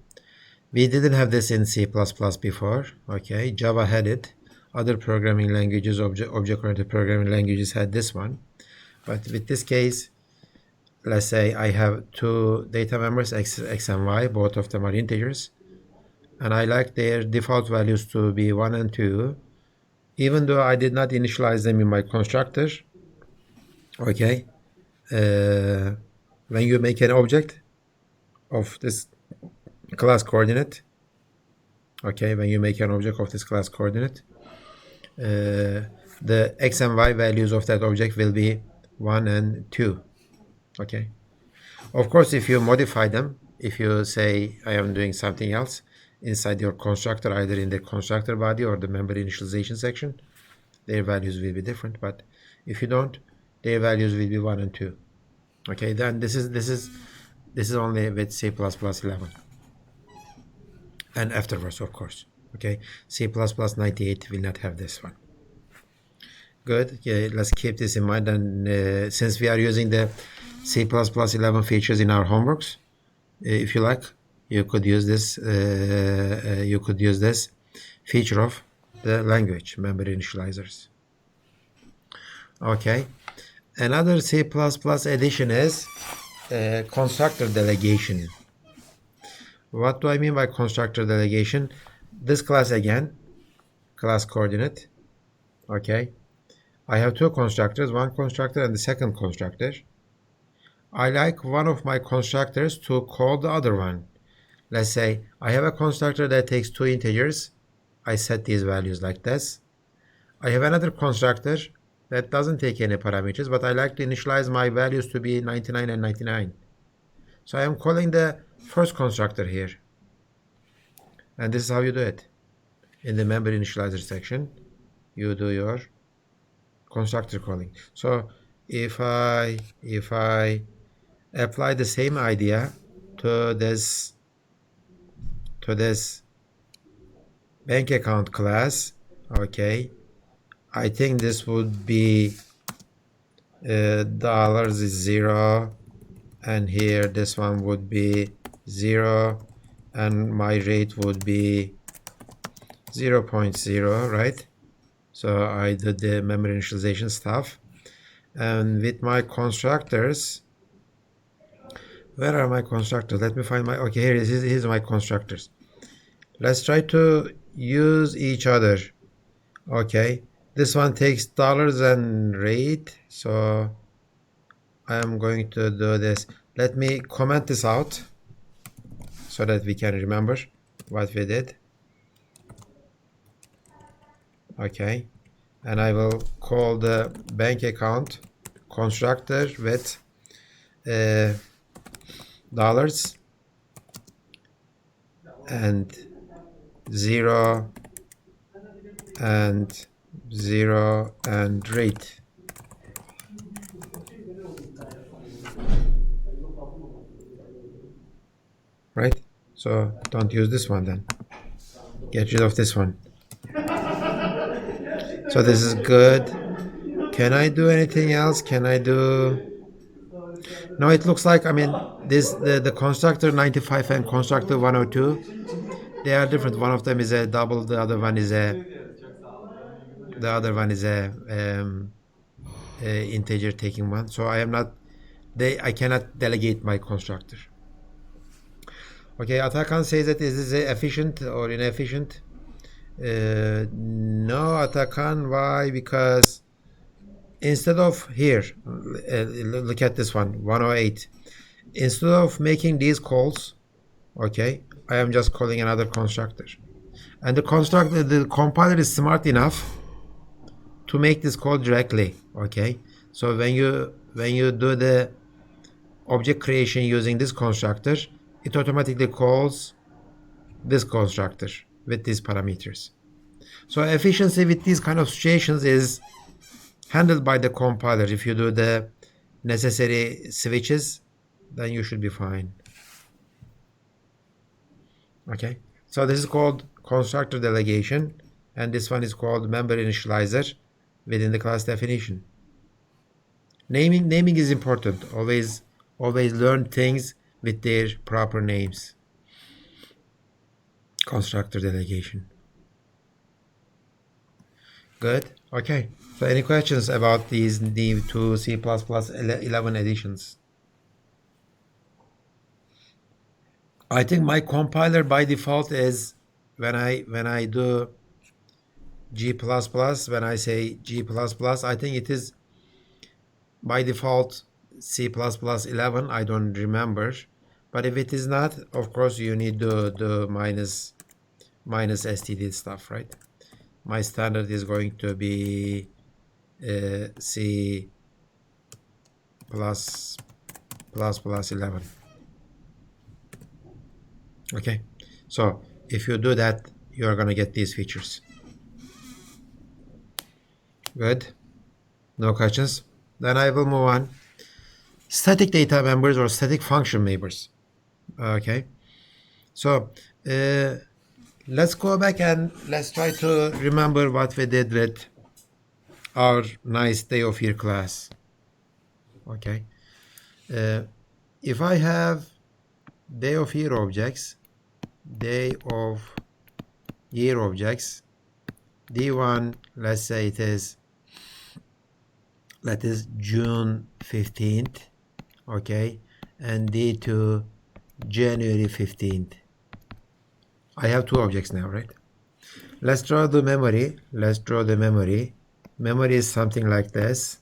We didn't have this in C++ before. Okay, Java had it. Other programming languages, object-oriented programming languages had this one. But with this case, let's say I have two data members, x and y, both of them are integers. And I like their default values to be 1 and 2, even though I did not initialize them in my constructor. Okay, when you make an object of this class coordinate, okay, when you make an object of this class coordinate, the x and y values of that object will be 1 and 2. Okay, of course, if you modify them, if you say I am doing something else inside your constructor, either in the constructor body or the member initialization section, their values will be different. But if you don't, their values will be 1 and 2. Okay, then this is only with C++ 11 and afterwards, of course. Okay, C++ 98 will not have this one. Good. Okay, let's keep this in mind. And since we are using the C++ 11 features in our homeworks, if you like, you could use this. You could use this feature of the language member initializers. Okay. Another C++ addition is constructor delegation. What do I mean by constructor delegation? This class again, class coordinate. Okay. I have two constructors, one constructor and the second constructor. I like one of my constructors to call the other one. Let's say I have a constructor that takes two integers. I set these values like this. I have another constructor that doesn't take any parameters, but I like to initialize my values to be 99 and 99. So I am calling the first constructor here. And this is how you do it. In the member initializer section, you do your constructor calling. So if I apply the same idea to this bank account class, okay, I think this would be dollars is 0, and here this one would be 0, and my rate would be 0.0, right? So I did the memory initialization stuff, and with my constructors, where are my constructors? Let me find my, okay, here it is. Here's my constructors. Let's try to use each other. Okay, this one takes dollars and rate, so I am going to do this. Let me comment this out so that we can remember what we did. Okay, and I will call the bank account constructor with dollars and 0 and 0 and rate. Right? So don't use this one then. Get rid of this one. So this is good. Can I do anything else? Can I do... No, it looks like, I mean, this the constructor 95 and constructor 102, they are different. One of them is a double, the other one is a integer taking one. So I cannot delegate my constructor. Okay, Atakan says that is this efficient or inefficient? No, Atakan, why? Because instead of here, look at this one, 108. Instead of making these calls, okay, I am just calling another constructor. And the compiler is smart enough to make this call directly, okay? So when you do the object creation using this constructor, it automatically calls this constructor with these parameters. So efficiency with these kind of situations is handled by the compiler. If you do the necessary switches, then you should be fine. Okay, so this is called constructor delegation, and this one is called member initializer within the class definition. Naming is important. Always learn things with their proper names. Constructor delegation. Good. Okay. So any questions about these two C++ 11 editions? I think my compiler by default is when I do G++, when I say G++, I think it is by default C++ 11. I don't remember. But if it is not, of course, you need the minus std stuff, right? My standard is going to be C++ 11. Okay, so if you do that, you're gonna get these features. Good. No questions? Then I will move on. Static data members or static function members. Okay, so let's go back and let's try to remember what we did with our nice day of year class. Okay, if I have day of year objects, D1, let's say that is June 15th, okay, and D2 January 15th. I have two objects now, right? Let's draw the memory. Memory is something like this.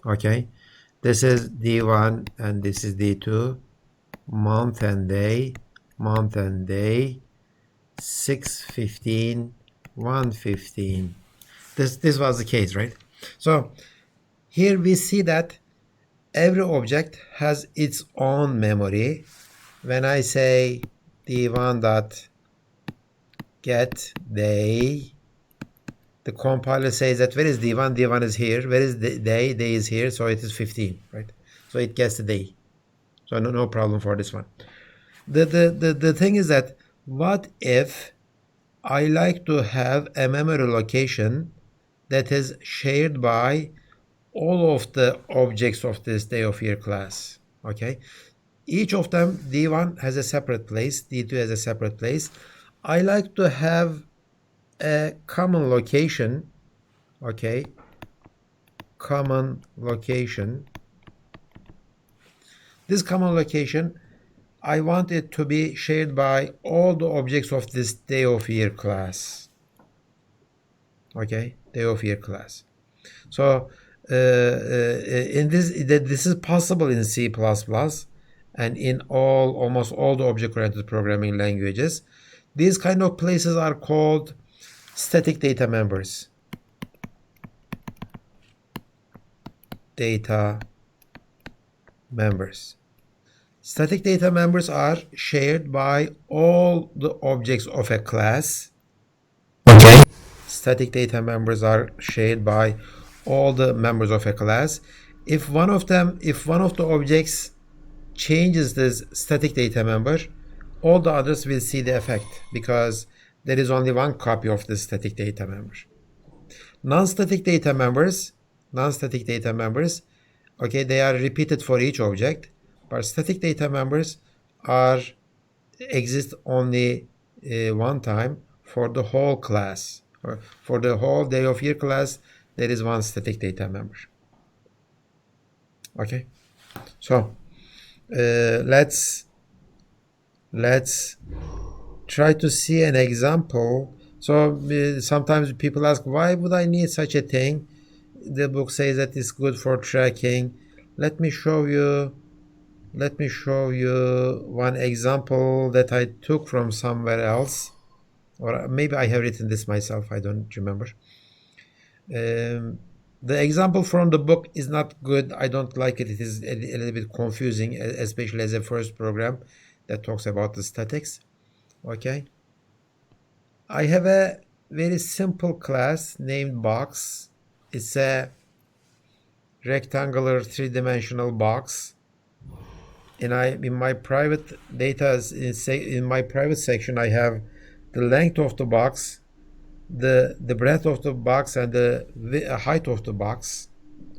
Okay, this is D1 and this is D2. Month and day, 6/15, 1/15. This was the case, right? So here we see that every object has its own memory. When I say D1 dot get day, the compiler says that where is D1? D1 is here. Where is the day? Day is here, so it is 15, right? So it gets the day. So no problem for this one. The thing is that what if I like to have a memory location that is shared by all of the objects of this day of year class? Okay, each of them, D1 has a separate place, D2 has a separate place. I like to have a common location. Okay, common location. This common location, I want it to be shared by all the objects of this day of year class. Okay, day of year class. So in this is possible in C++ and in almost all the object-oriented programming languages. These kind of places are called static data members. Data members. Static data members are shared by all the objects of a class. Okay. Static data members are shared by all the members of a class. If one of the objects changes this static data member, all the others will see the effect because there is only one copy of the static data member. Non-static data members, okay, they are repeated for each object, but static data members exist only one time for the whole class. For the whole day of year class, there is one static data member. Okay, so let's try to see an example. So sometimes people ask, why would I need such a thing? The book says that it's good for tracking. Let me show you one example that I took from somewhere else, or maybe I have written this myself, I don't remember. The example from the book is not good. I don't like it. It is a little bit confusing, especially as a first program that talks about the statics. Okay. I have a very simple class named box. It's a rectangular three-dimensional box. And in my private data, in my private section, I have the length of the box, the breadth of the box, and the height of the box.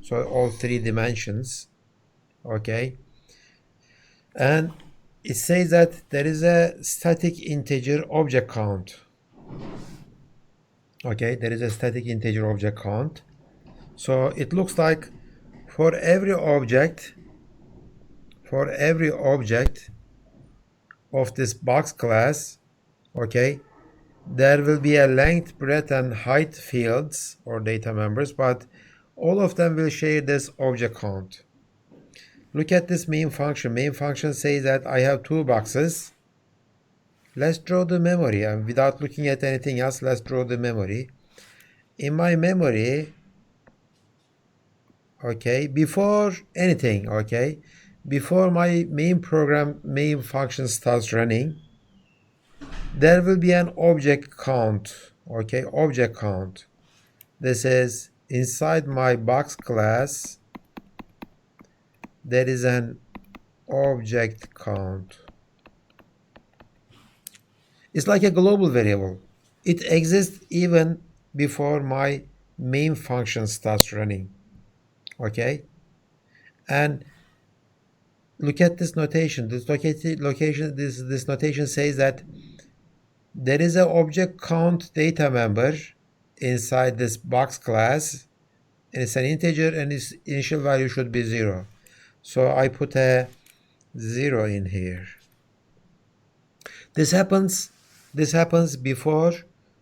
So all three dimensions. Okay. And it says that there is a static integer object count. Okay, there is a static integer object count. So it looks like for every object of this box class, okay, there will be a length, breadth, and height fields or data members, but all of them will share this object count. Look at this main function. Main function says that I have two boxes. Let's draw the memory, and without looking at anything else, let's draw the memory. In my memory, okay, before anything, okay, before my main function starts running, there will be an object count, okay, object count. This is inside my box class, there is an object count. It's like a global variable. It exists even before my main function starts running, okay? And look at this notation. This notation says that there is an object count data member inside this box class, and it's an integer, and its initial value should be 0. So I put a 0 in here. This happens before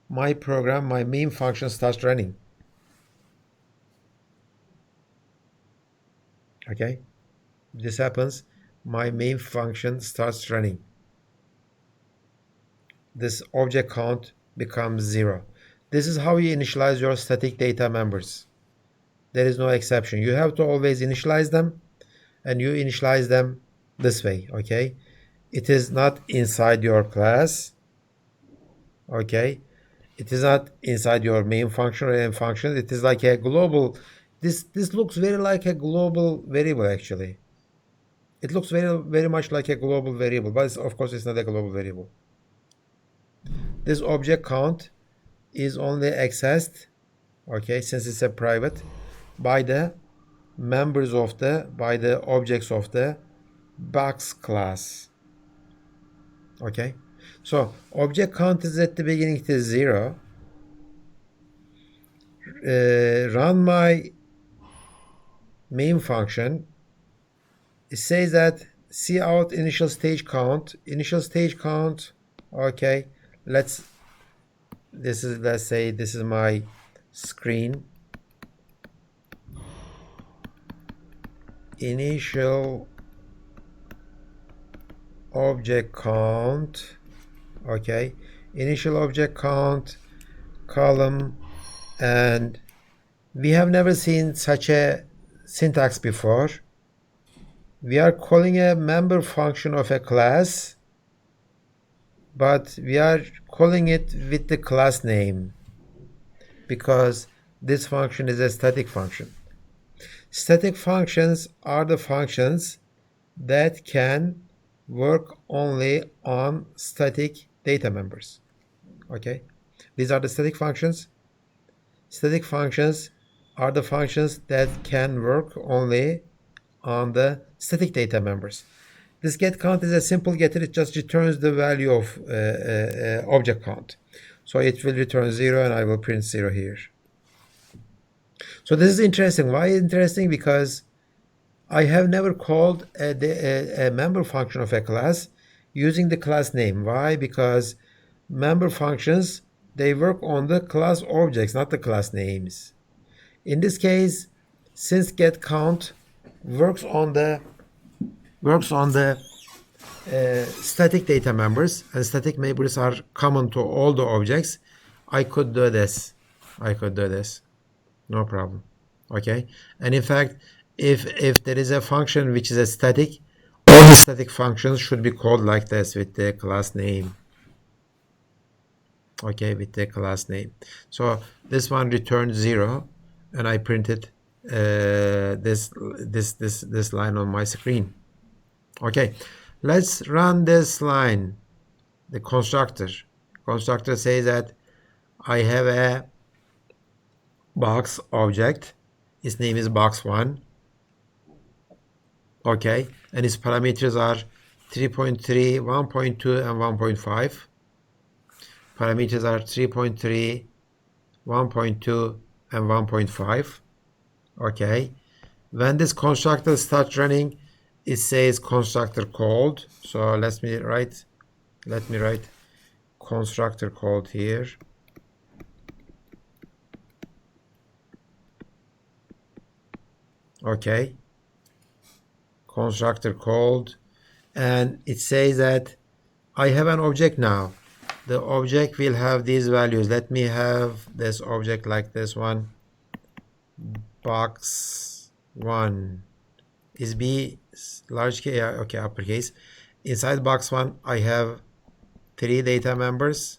my program, my main function starts running. Okay? This happens, my main function starts running. This object count becomes 0. This is how you initialize your static data members. There is no exception. You have to always initialize them, and you initialize them this way, okay? It is not inside your class, okay? It is not inside your main function or end function. It is like a global, this looks very like a global variable actually. It looks very much like a global variable, but of course it's not a global variable. This object count is only accessed, okay, since it's a private, by the members of by the objects of the box class. Okay, so object count is at the beginning, it is 0. Run my main function. It says that cout initial stage count. Okay, let's say this is my screen. Initial object count, okay, initial object count column, and we have never seen such a syntax before. We are calling a member function of a class, but we are calling it with the class name because this function is a static function. Static functions are the functions that can work only on static data members. Okay, these are the static functions. Static functions are the functions that can work only on the static data members. This get count is a simple getter. It just returns the value of object count. So it will return 0, and I will print 0 here. So this is interesting. Why interesting? Because I have never called a member function of a class using the class name. Why? Because member functions, they work on the class objects, not the class names. In this case, since getCount works on the static data members, and static members are common to all the objects, I could do this. No problem. Okay, and in fact, if there is a function which is a static, all the static functions should be called like this with the class name. Okay, with the class name. So this one returned 0, and I printed this line on my screen. Okay, let's run this line. The constructor says that I have a box object. Its name is box1. Okay, and its parameters are 3.3, 1.2, and 1.5. Parameters are 3.3, 1.2, and 1.5. Okay, when this constructor starts running, it says constructor called. So let me write constructor called here. Okay, constructor called, and it says that I have an object now. The object will have these values. Let me have this object like this one. Box1 is B large K, okay, uppercase. Inside box1 I have 3 data members: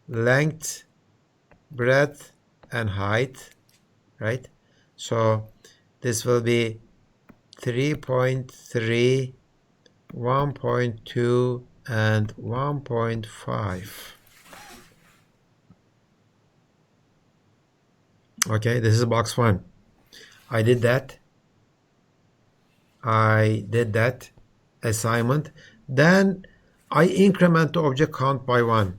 length, breadth, and height, right? So this will be 3.3, 1.2, and 1.5. Okay, this is box 1. I did that assignment. Then I increment the object count by 1.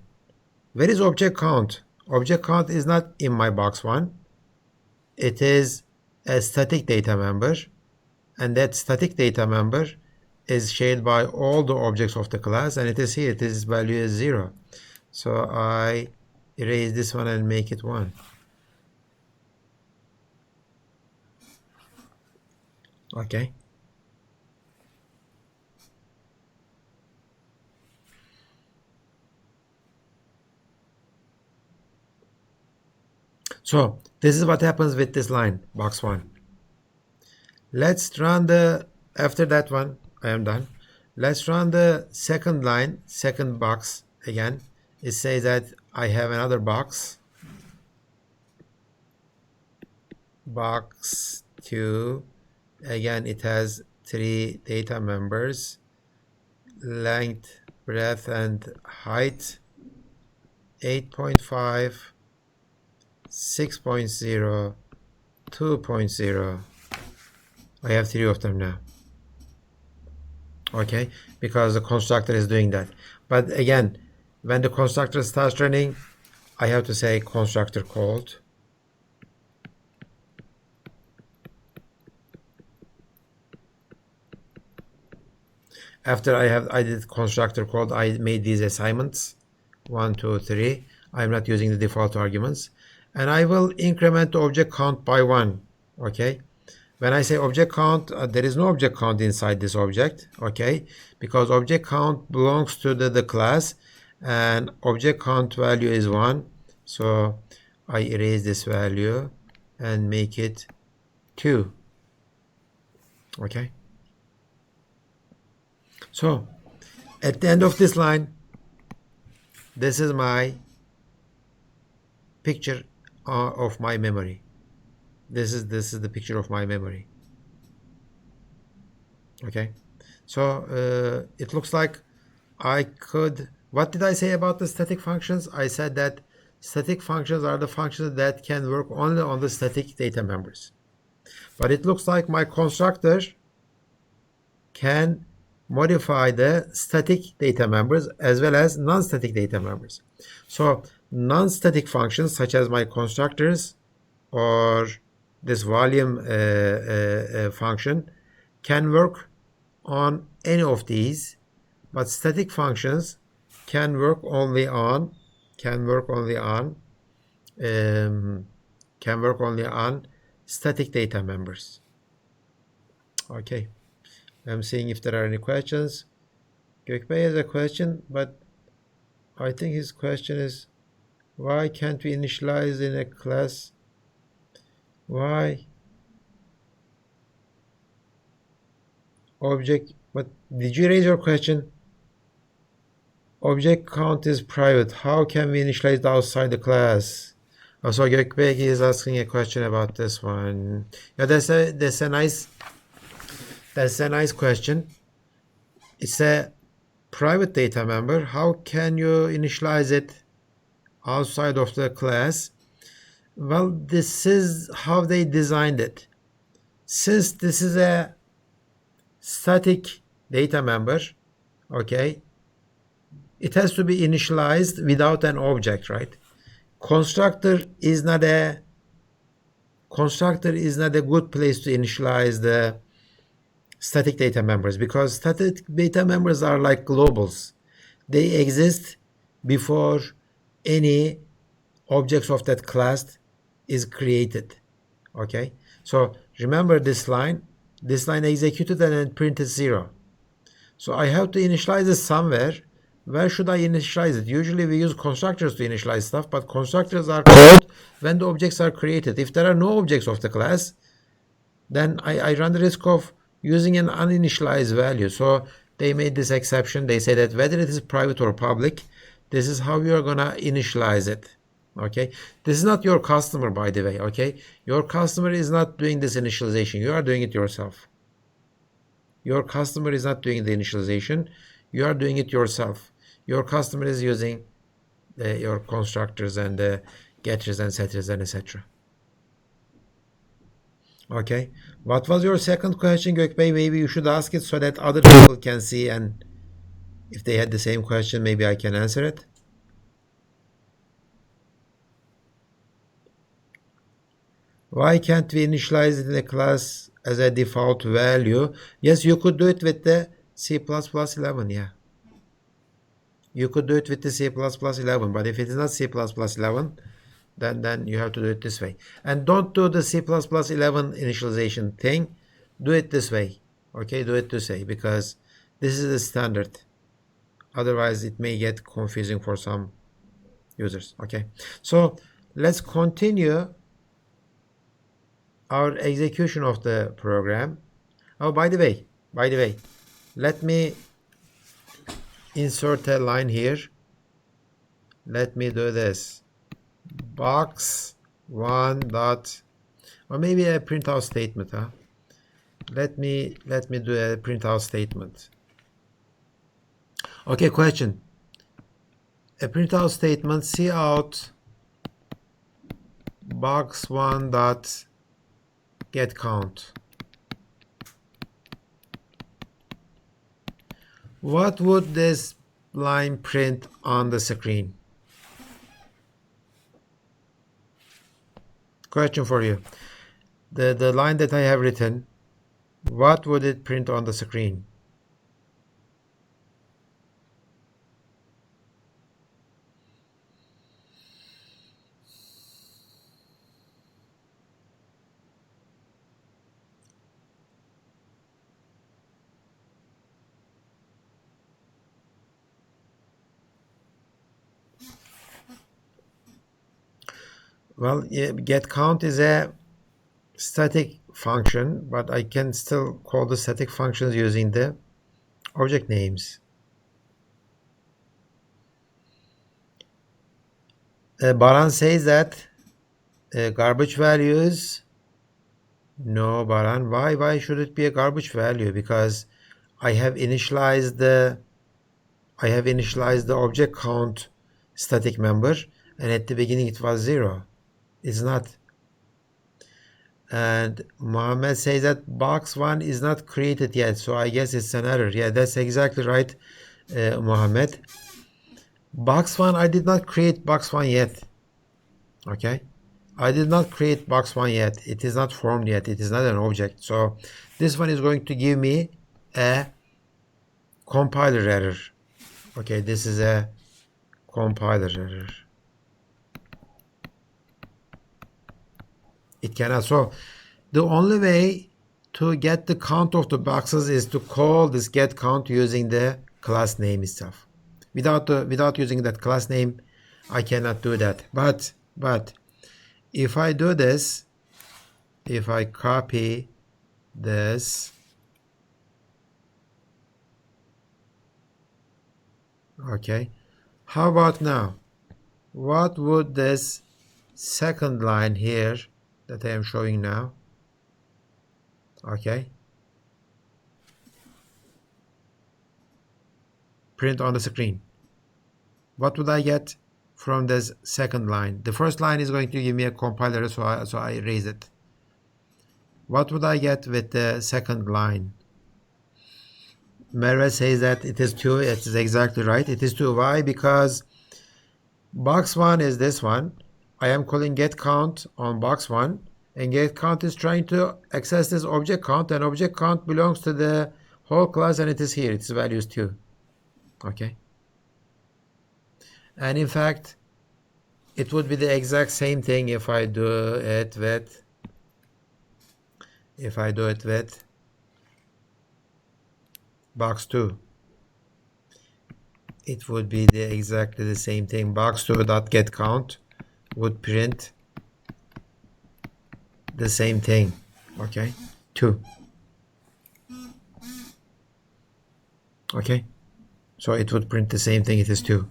Where is object count? Object count is not in my box 1. It is a static data member, and that static data member is shared by all the objects of the class, and it is here. This value is 0. So I erase this one and make it 1. Okay. So this is what happens with this line, box 1. Let's run after that one, I am done. Let's run the second line, second box again. It says that I have another box. Box 2. Again, it has 3 data members: length, breadth, and height. 8.5, 6.0, 2.0. I have 3 of them now. Okay, because the constructor is doing that. But again, when the constructor starts running, I have to say constructor called. After I did constructor called, I made these assignments 1, 2, 3. I'm not using the default arguments, and I will increment the object count by 1. Okay, when I say object count, there is no object count inside this object. Okay, because object count belongs to the class, and object count value is 1. So I erase this value and make it 2. Okay. So at the end of this line, this is my picture of my memory. This is the picture of my memory. Okay, so it looks like I could. What did I say about the static functions? I said that static functions are the functions that can work only on the static data members. But it looks like my constructor can modify the static data members as well as non-static data members. So non-static functions such as my constructors or this volume function can work on any of these, but static functions can work only on static data members. Okay, I'm seeing if there are any questions. Gökbey has a question, but I think his question is, why can't we initialize in a class? Why? Object, but did you raise your question? Object count is private. How can we initialize it outside the class? Also, Gökbek is asking a question about this one. Yeah, that's a nice question. It's a private data member. How can you initialize it outside of the class? Well, this is how they designed it. Since this is a static data member, okay, it has to be initialized without an object, right? Constructor is not a good place to initialize the static data members, because static data members are like globals. They exist before any objects of that class is created. Okay, so remember this line executed and then printed 0. So I have to initialize it somewhere. Where should I initialize it? Usually we use constructors to initialize stuff, but constructors are called when the objects are created. If there are no objects of the class, then I run the risk of using an uninitialized value. So they made this exception. They say that whether it is private or public, this is how you are gonna initialize it. Okay, this is not your customer, by the way. Okay, your customer is not doing this initialization. You are doing it yourself. Your customer is not doing the initialization. You are doing it yourself. Your customer is using your constructors and the getters and setters and etc. Okay, what was your second question, Gökbey? Maybe you should ask it so that other people can see, and if they had the same question, maybe I can answer it. Why can't we initialize it in a class as a default value? Yes, you could do it with the C++11, yeah. You could do it with the C++11, but if it is not C++11, then you have to do it this way. And don't do the C++11 initialization thing. Do it this way. Okay, do it this way, because this is the standard. Otherwise, it may get confusing for some users. Okay, so let's continue our execution of the program. Oh, by the way, let me insert a line here. Let me do this. Box1 dot, or maybe a printout statement, huh? Let me do a printout statement. Okay, question. A printout statement, cout box1 dot get count. What would this line print on the screen? Question for you. The line that I have written, what would it print on the screen? Well, yeah, get count is a static function, but I can still call the static functions using the object names. Baran says that garbage values. No, Baran, why should it be a garbage value? Because I have initialized the object count static member, and at the beginning it was 0. It's not. And Mohammed says that box1 is not created yet, so I guess it's an error. Yeah, that's exactly right, Mohammed. Box1, I did not create box1 yet. Okay, I did not create box1 yet. It is not formed yet. It is not an object. So this one is going to give me a compiler error. Okay, this is a compiler error. It cannot. So the only way to get the count of the boxes is to call this get count using the class name itself. Without using that class name, I cannot do that. But if I do this, if I copy this, okay, how about now? What would this second line here that I am showing now, okay, print on the screen? What would I get from this second line? The first line is going to give me a compiler, so I erase it. What would I get with the second line? Merve says that it is 2. It is exactly right. It is 2. Why? Because box 1 is this one. I am calling get count on box 1, and get count is trying to access this object count, and object count belongs to the whole class, and it is here. Its value is 2. Okay. And in fact, it would be the exact same thing if I do it with box 2. It would be exactly the same thing. Box 2.getCount would print the same thing. Okay, 2. Okay, so it would print the same thing. It is 2.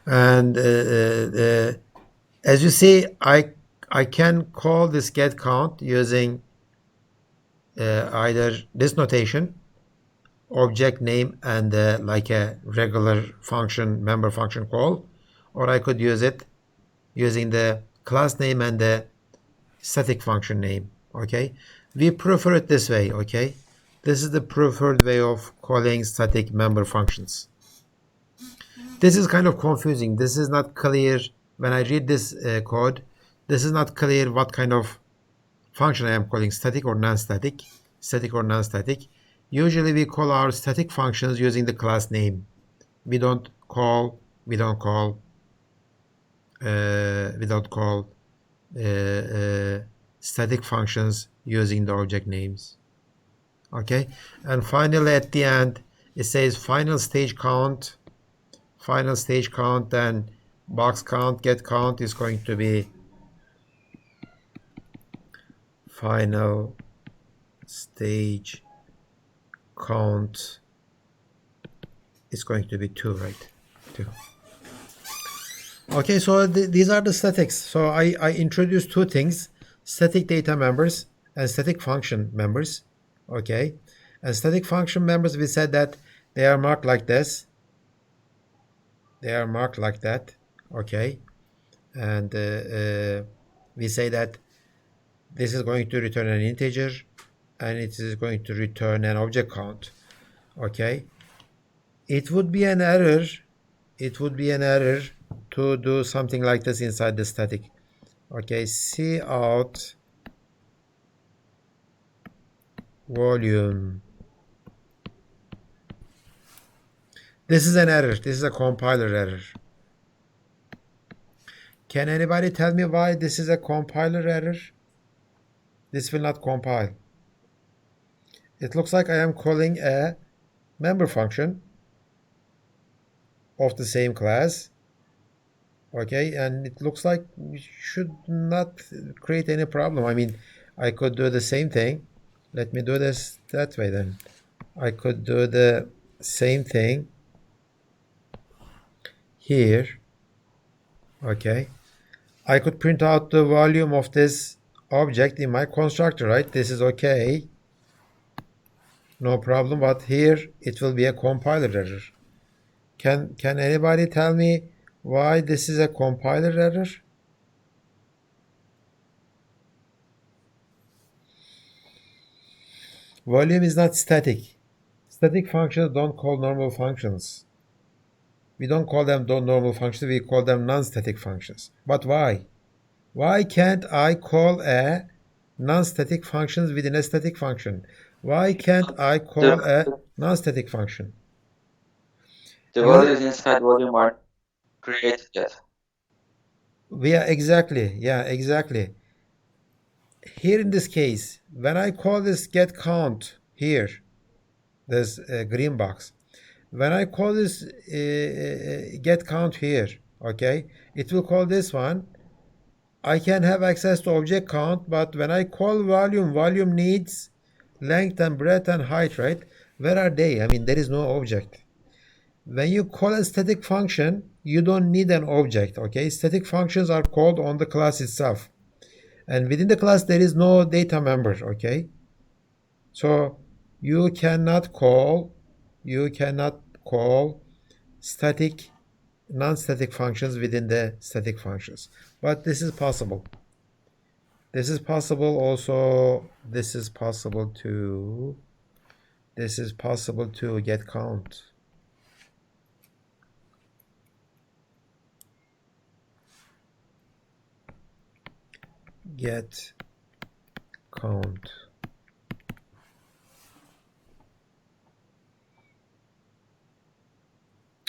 And as you see, I can call this getCount using either this notation, object name, and like a regular function, member function call, or I could use it using the class name and the static function name. Okay, we prefer it this way. Okay, this is the preferred way of calling static member functions. This is kind of confusing. This is not clear when I read this code. This is not clear what kind of function I am calling, static or non-static, static or non-static. Usually we call our static functions using the class name. We don't call static functions using the object names. Okay, and finally at the end it says final stage count, and box count, get count is going to be final stage count is going to be 2, right? 2. Okay, so these are the statics. So I introduced 2 things: static data members and static function members. Okay, and static function members, we said that they are marked like this. They are marked like that. Okay, and we say that this is going to return an integer, and it is going to return an object count. Okay, it would be an error. It would be an error to do something like this inside the static. Okay, cout volume. This is an error. This is a compiler error. Can anybody tell me why this is a compiler error? This will not compile. It looks like I am calling a member function of the same class. Okay, and it looks like we should not create any problem. I mean, I could do the same thing. Let me do this that way then. I could do the same thing here. Okay, I could print out the volume of this object in my constructor, right? This is okay, no problem, but here it will be a compiler error. Can anybody tell me why this is a compiler error? Volume is not static. Static functions don't call normal functions. We don't call them normal functions, we call them non-static functions. But why? Why can't I call a non-static functions within a static function? Why can't I call a non-static function? The values inside volume are created yet. Exactly. Here in this case, when I call this get count here, this green box, when I call this get count here, okay, it will call this one, I can have access to object count, but when I call volume needs length and breadth and height, right? Where are they? I mean, there is no object. When you call a static function, you don't need an object, okay? Static functions are called on the class itself. And within the class, there is no data member, okay? So you cannot call static, non-static functions within the static functions. But this is possible. This is possible also. This is possible to get count. Get count.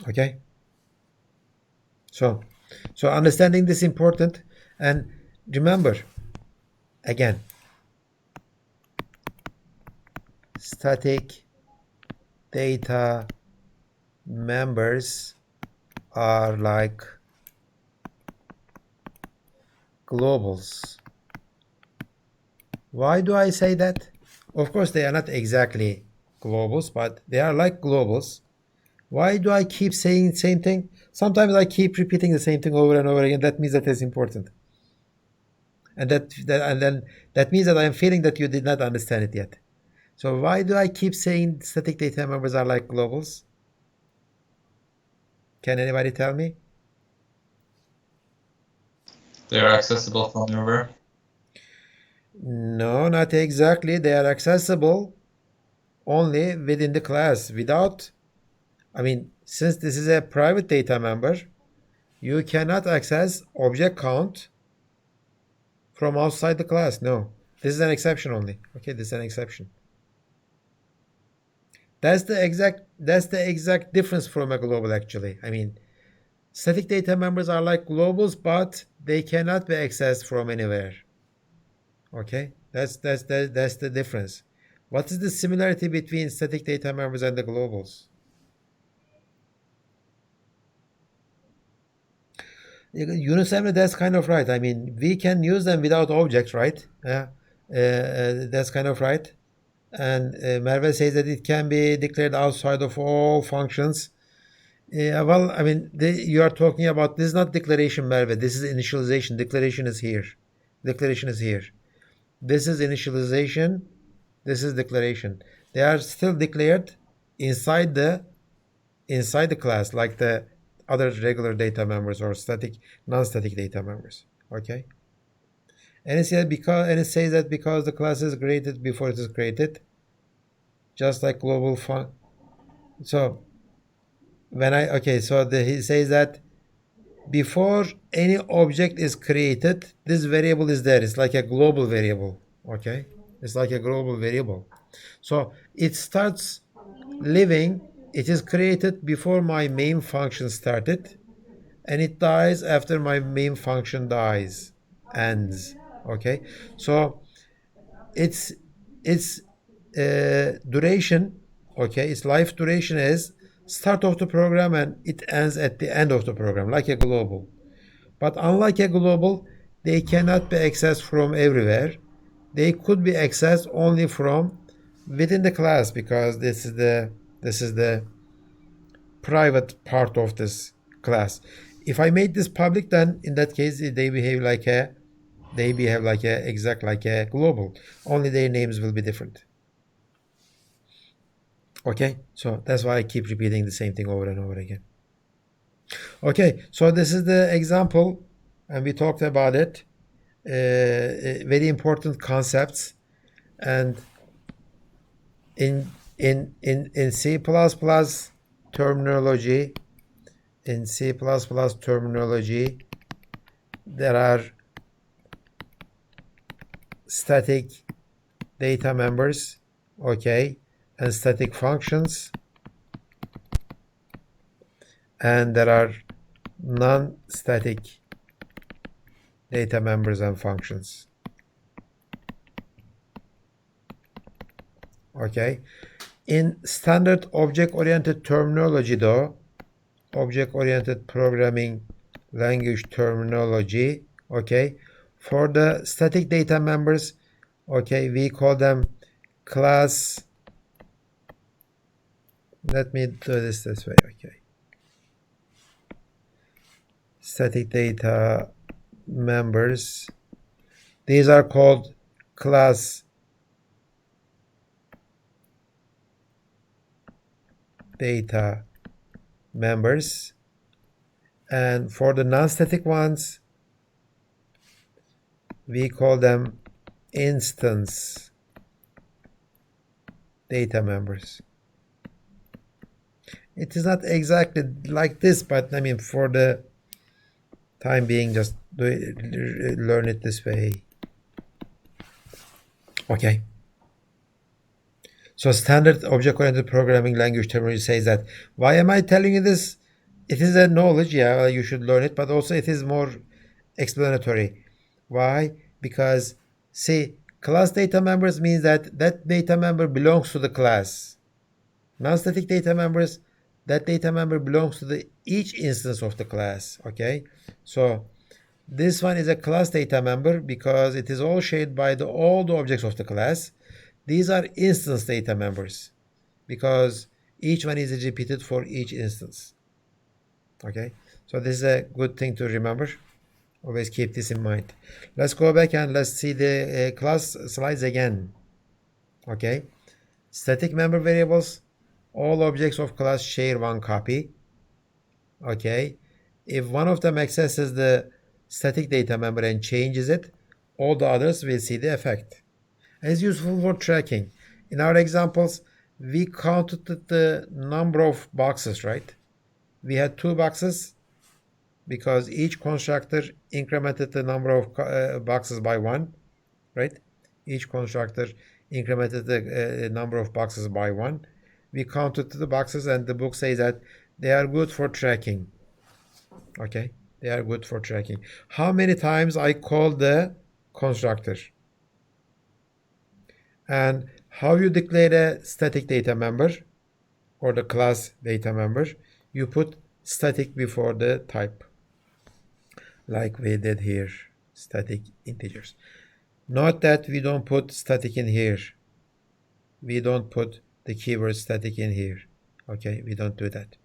Okay. So understanding this is important, and remember again, static data members are like globals. Why do I say that? Of course, they are not exactly globals, but they are like globals. Why do I keep saying the same thing? Sometimes I keep repeating the same thing over and over again. That means that it's important. And that means that I am feeling that you did not understand it yet. So why do I keep saying static data members are like globals? Can anybody tell me? They are accessible from everywhere. No, not exactly. They are accessible only within the class. Since this is a private data member, you cannot access object count from outside the class. No, this is an exception only. Okay, this is an exception. That's the exact difference from a global, actually. I mean, static data members are like globals, but they cannot be accessed from anywhere. Okay, that's the difference. What is the similarity between static data members and the globals? Yunus Emre, that's kind of right. I mean, we can use them without objects, right? That's kind of right. And Merve says that it can be declared outside of all functions. Well, I mean, you are talking about, this is not declaration, Merve. This is initialization. Declaration is here. Declaration is here. This is initialization. This is declaration. They are still declared inside the class, like the other regular data members or static, non-static data members. Okay. And it says that because the class is created before it is created, just like global so he says that before any object is created, this variable is there. It's like a global variable. Okay, it's like a global variable. So it starts living. It is created before my main function started, and it dies after my main function ends. Okay, so its duration, okay, its life duration is start of the program and it ends at the end of the program, like a global. But unlike a global, they cannot be accessed from everywhere. They could be accessed only from within the class, because this is the private part of this class. If I made this public, then in that case they behave like a global. Only their names will be different. Okay, so that's why I keep repeating the same thing over and over again. Okay, so this is the example, and we talked about it. Very important concepts, and in C++ terminology, there are static data members, okay, and static functions, and there are non-static data members and functions. Okay, in standard object-oriented terminology, though, object-oriented programming language terminology, okay, For the static data members, okay, we call them class. Let me do this way, okay. Static data members. These are called class data members. And for the non-static ones, we call them instance data members. It is not exactly like this, but I mean, for the time being, just learn it this way. Okay. So standard object-oriented programming language terminology says that. Why am I telling you this? It is a knowledge, yeah, you should learn it, but also it is more explanatory. Why? Because, see, class data members means that that data member belongs to the class. Non-static data members, that data member belongs to each instance of the class, okay? So this one is a class data member because it is all shared by all the objects of the class. These are instance data members because each one is repeated for each instance. Okay, so this is a good thing to remember. Always keep this in mind. Let's go back and let's see the class slides again. Okay, static member variables. All objects of class share one copy. Okay, if one of them accesses the static data member and changes it, all the others will see the effect. It's useful for tracking. In our examples, we counted the number of boxes, right? We had 2 boxes because each constructor incremented the number of boxes by 1, right? Each constructor incremented the number of boxes by 1. We counted the boxes and the book says that they are good for tracking. Okay, they are good for tracking. How many times I called the constructor? And how you declare a static data member or the class data member? You put static before the type, like we did here, static integers. Note that we don't put static in here. We don't put the keyword static in here. Okay, we don't do that.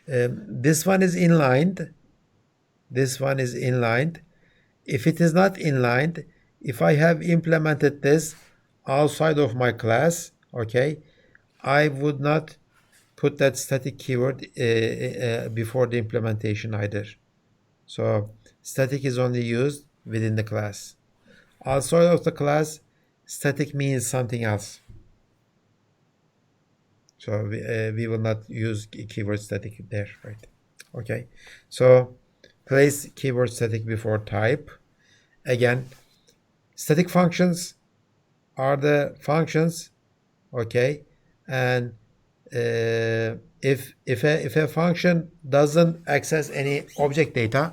This one is inlined. This one is inlined. If it is not inlined, if I have implemented this outside of my class, okay, I would not put that static keyword before the implementation either. So static is only used within the class. Outside of the class, static means something else. So we will not use keyword static there, right? Okay, so place keyword static before type. Again, static functions are the functions, okay, and if a function doesn't access any object data,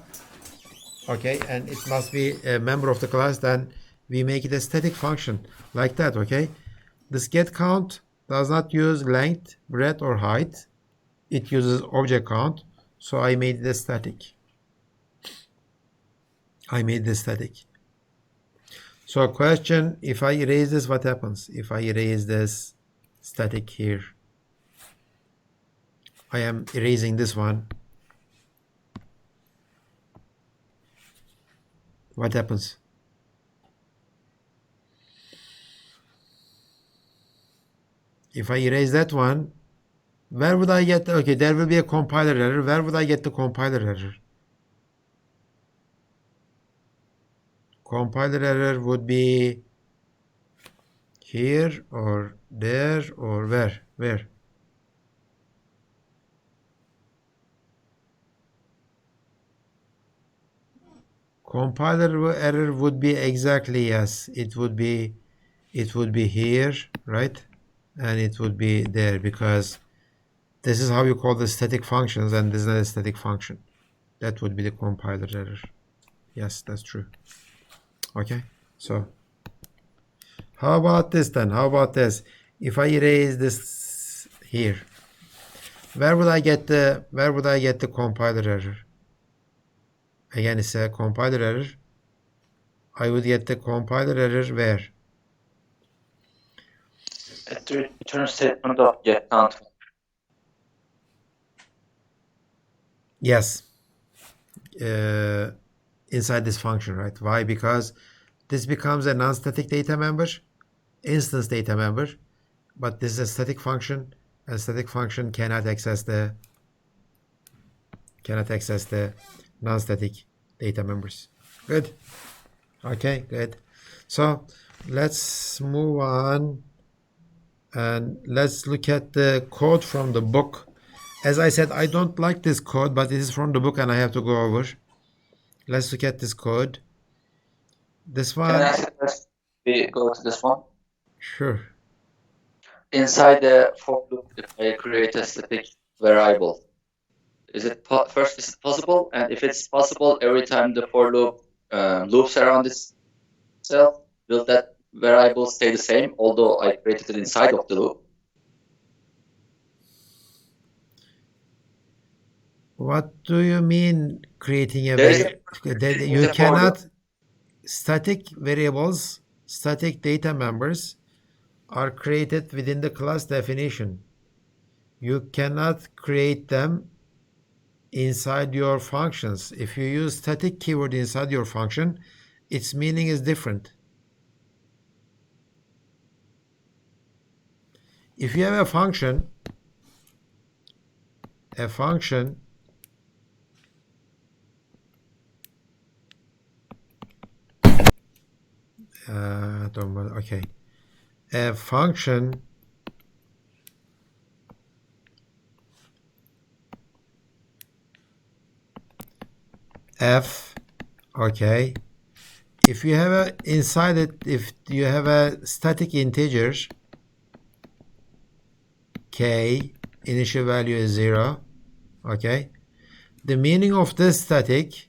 okay, and it must be a member of the class, then we make it a static function like that, okay. This get count does not use length, breadth, or height. It uses object count, so I made it a static. I made this static. So question, if I erase this, what happens? If I erase this static here, I am erasing this one. What happens? If I erase that one, where would I get, okay, there will be a compiler error. Where would I get the compiler error? Compiler error would be here or there or where? Where? Compiler error would be exactly, yes, it would be here, right? And it would be there because this is how you call the static functions and this is not a static function. That would be the compiler error. Yes, that's true. Okay, so how about this then? How about this? If I erase this here, where would I get the compiler error? Again, it's a compiler error. I would get the compiler error where? At the return statement of get count. Yes. Inside this function, right? Why? Because this becomes a non-static data member, instance data member, but this is a static function, and static function cannot access the non-static data members. Good. Okay, good. So let's move on and let's look at the code from the book. As I said, I don't like this code, but it is from the book and I have to go over. Let's look at this code. This one. Can I ask a question? We go to this one. Sure. Inside the for loop, if I create a static variable, is it possible? And if it's possible, every time the for loop loops around itself, will that variable stay the same, although I created it inside of the loop? What do you mean creating a variable? You cannot. Static variables, static data members are created within the class definition. You cannot create them inside your functions. If you use static keyword inside your function, its meaning is different. If you have a function okay, a function f, okay, if you have a inside it, if you have a static integer k, initial value is 0, okay, the meaning of this static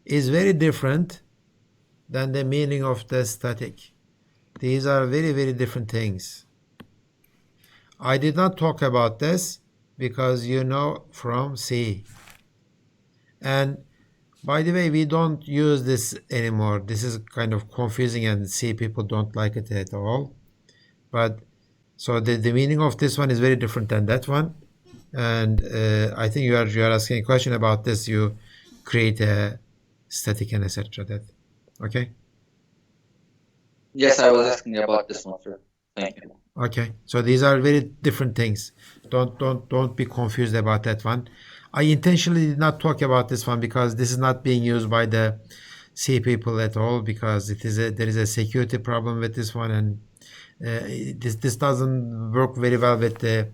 is very different than the meaning of the static. These are very, very different things. I did not talk about this because you know from C. And by the way, we don't use this anymore. This is kind of confusing and C people don't like it at all. But so the meaning of this one is very different than that one. And I think you are asking a question about this. You create a static and etc. That okay? Yes, I was asking about this one, sir. Thank you. Okay, so these are very different things. Don't be confused about that one. I intentionally did not talk about this one because this is not being used by the C people at all because there is a security problem with this one, and this doesn't work very well with the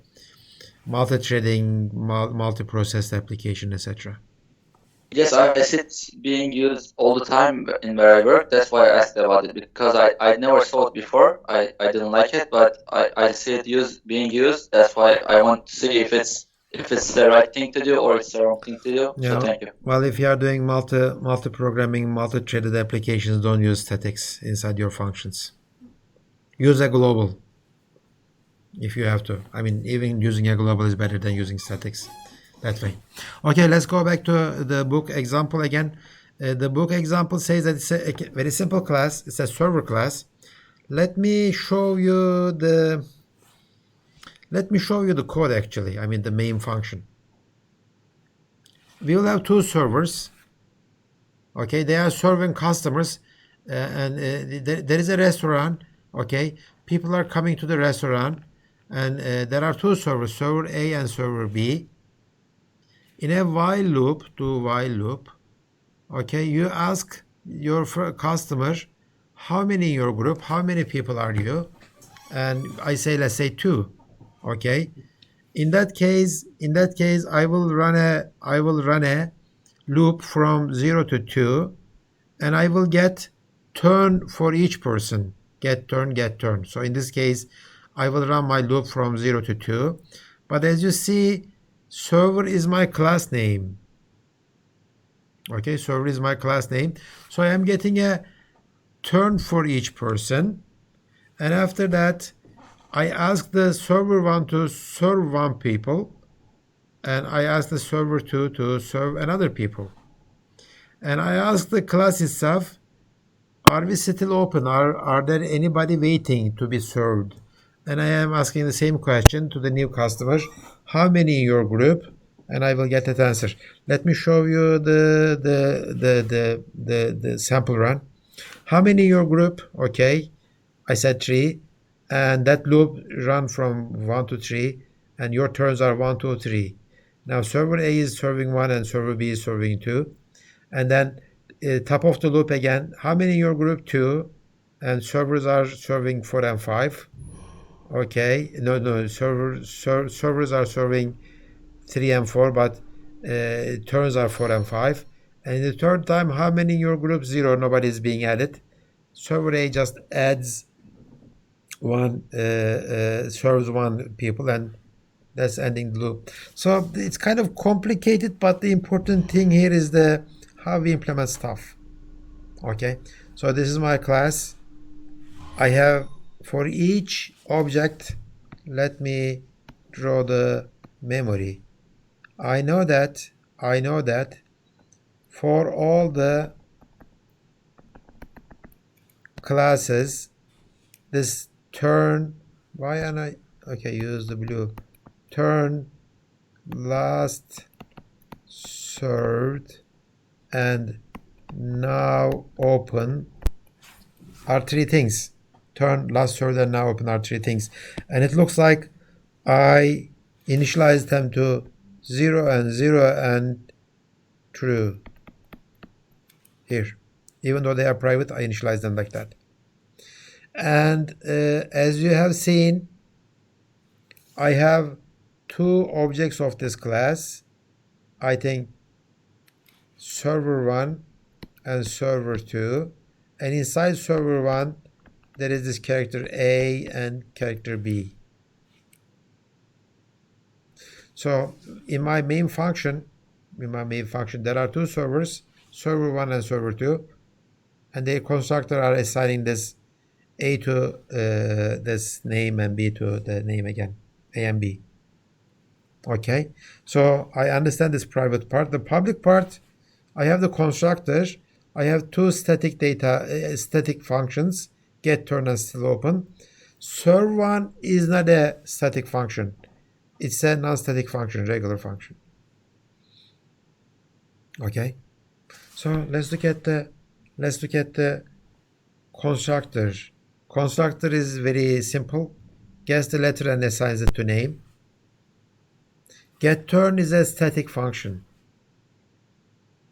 multi-threading, multi-processed application, etc. Yes, I see it being used all the time in where I work. That's why I asked about it, because I never saw it before. I didn't like it, but I see it being used. That's why I want to see if it's the right thing to do or it's the wrong thing to do. Yeah. So thank you. Well, if you are doing multi-programming, multi-threaded applications, don't use statics inside your functions. Use a global if you have to. I mean, even using a global is better than using statics that way. Okay, let's go back to the book example again. The book example says that it's a very simple class. It's a server class. Let me show you the code actually. I mean the main function. We will have two servers. Okay, they are serving customers, and there is a restaurant. Okay, people are coming to the restaurant, and there are two servers, server A and server B. In a while loop, okay, you ask your customer, how many in your group, how many people are you? And I say, let's say 2. Okay. In that case, I will run a loop from 0 to 2, and I will get turn for each person. Get turn. So in this case, I will run my loop from 0 to 2. But as you see, server is my class name. Okay, server is my class name. So I am getting a turn for each person. And after that, I ask the server 1 to serve 1 people. And I ask the server 2 to serve another people. And I ask the class itself, are we still open? Are there anybody waiting to be served? And I am asking the same question to the new customer. How many in your group? And I will get that answer. Let me show you the sample run. How many in your group? Okay, I said 3, and that loop run from 1 to 3, and your turns are 1, 2, 3. Now server A is serving 1 and server B is serving 2, and then top of the loop again. How many in your group? 2, and servers are serving 4 and 5. Okay, no, servers are serving 3 and 4, but turns are 4 and 5. And the third time, how many in your group? 0, nobody is being added. Server A just adds one, serves 1 people, and that's ending the loop. So it's kind of complicated, but the important thing here is the how we implement stuff. Okay, so this is my class. I have for each object, let me draw the memory. I know that for all the classes, this turn, why am I, okay, use the blue, turn, last served, and now open are 3 things. Turn, last served, and now open are 3 things. And it looks like I initialized them to 0 and 0 and true here. Even though they are private, I initialize them like that. And as you have seen, I have 2 objects of this class. I think server 1 and server 2. And inside server 1, there is this character A and character B. So in my main function, there are 2 servers, server 1 and server 2, and the constructor are assigning this A to this name and B to the name again, A and B. Okay, so I understand this private part. The public part, I have the constructor. I have 2 static data, static functions, get, turn, and still open. Serve1 is not a static function. It's a non-static function, regular function. Okay, so let's look at the constructor. Constructor is very simple. Gets the letter and assigns it to name. Get turn is a static function,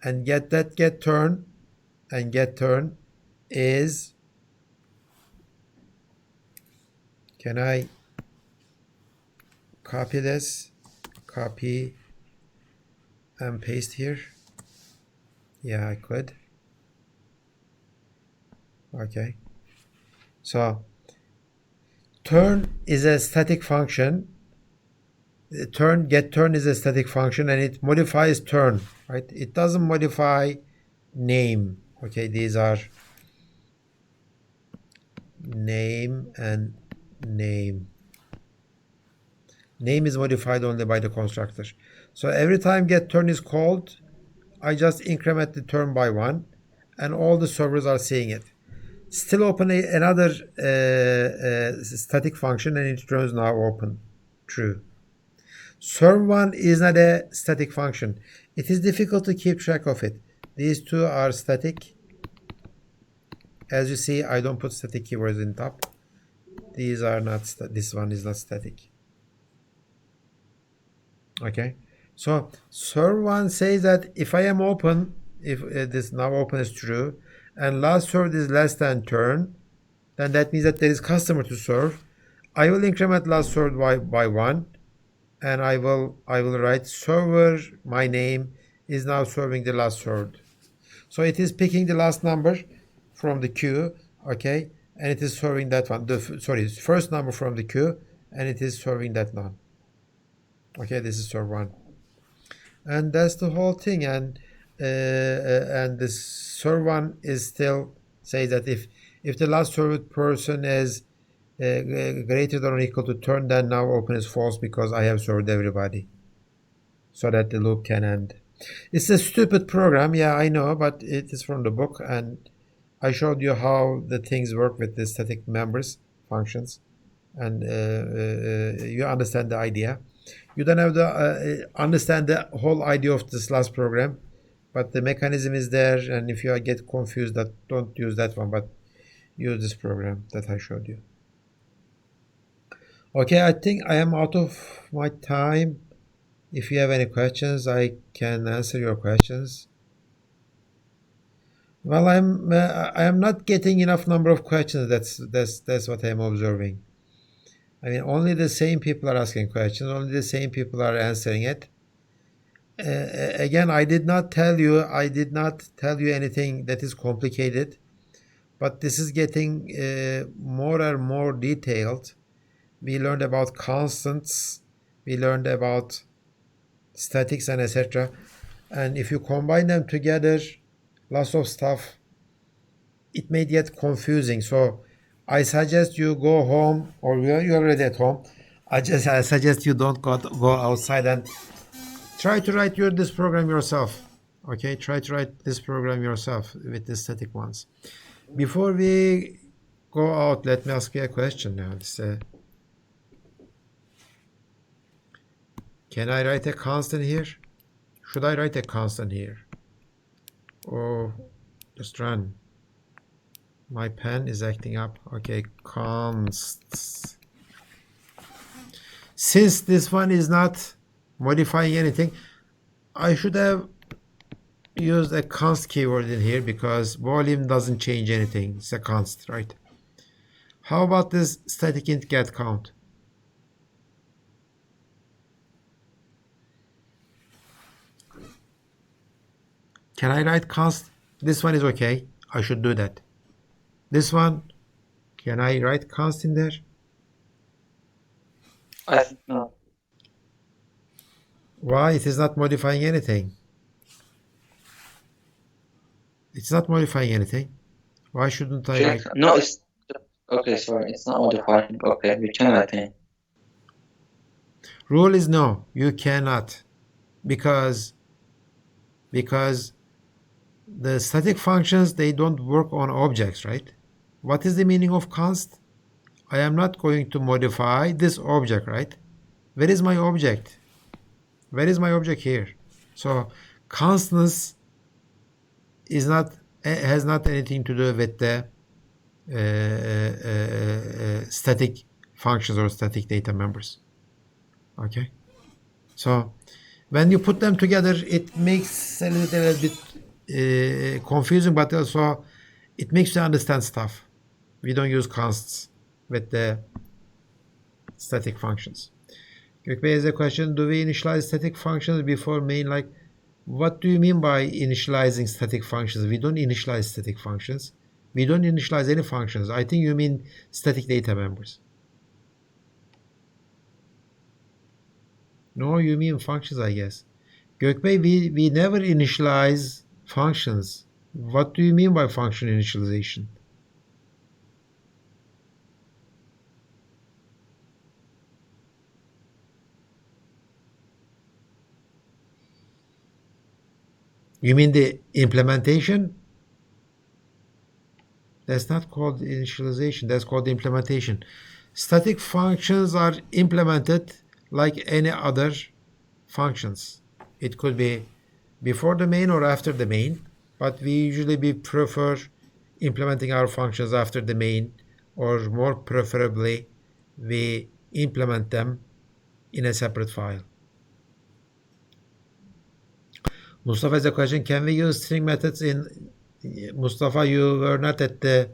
and get turn is, can I copy this, copy and paste here? Yeah, I could. Okay, so turn is a static function. Get turn is a static function, and it modifies turn, right? It doesn't modify name. Okay, these are name and name. Name is modified only by the constructor. So every time get turn is called, I just increment the turn by 1, and all the servers are seeing it. Still open another static function, and it turns now open, true. Serve1 is not a static function. It is difficult to keep track of it. These 2 are static. As you see, I don't put static keywords in top. These are not, this one is not static. Okay, so serve1 says that if I am open, if this now open is true, and last served is less than turn, then that means that there is customer to serve. I will increment last served by 1, and I will write server, my name is now serving the last served. So it is picking the last number from the queue, okay, and it is serving that one. First number from the queue, and it is serving that one. Okay, this is serve1, and that's the whole thing. And this serve1 is still says that if the last served person is greater than or equal to turn, then now open is false because I have served everybody, so that the loop can end. It's a stupid program, yeah, I know, but it is from the book, and I showed you how the things work with the static members, functions, and you understand the idea. You don't have to understand the whole idea of this last program, but the mechanism is there, and if you get confused, that don't use that one, but use this program that I showed you. Okay, I think I am out of my time. If you have any questions, I can answer your questions. Well, I am not getting enough number of questions. That's what I'm observing. I mean, only the same people are asking questions. Only the same people are answering it. Again, I did not tell you anything that is complicated, but this is getting more and more detailed. We learned about constants. We learned about statics and etc. And if you combine them together, lots of stuff, it may get confusing. So I suggest you go home, or you're already at home. I suggest you don't go outside and try to write this program yourself. Okay, try to write this program yourself with the static ones. Before we go out, let me ask you a question now. Can I write a constant here? Should I write a constant here? Or just run? My pen is acting up. Okay, consts. Since this one is not modifying anything, I should have used a const keyword in here because volume doesn't change anything. It's a const, right? How about this static int get count? Can I write const? This one is okay. I should do that. This one, can I write const in there? I think no. Why? It is not modifying anything. It's not modifying anything. Why shouldn't I write? No, it's okay. Sorry, it's not modifying. Okay, we can, I think. Rule is no, you cannot, because the static functions, they don't work on objects, right? What is the meaning of const? I am not going to modify this object, right? Where is my object? Where is my object here? So constness has not anything to do with the static functions or static data members. Okay, so when you put them together, it makes a little bit confusing, but also it makes you understand stuff. We don't use consts with the static functions. Gökbey has a question: do we initialize static functions before main? Like, what do you mean by initializing static functions? We don't initialize static functions. We don't initialize any functions. I think you mean static data members. No, you mean functions, I guess. Gökbey, we never initialize functions. What do you mean by function initialization? You mean the implementation? That's not called initialization. That's called implementation. Static functions are implemented like any other functions. It could be before the main or after the main, but we usually prefer implementing our functions after the main, or more preferably, we implement them in a separate file. Mustafa has a question: can we use string methods in... Mustafa, you were not at the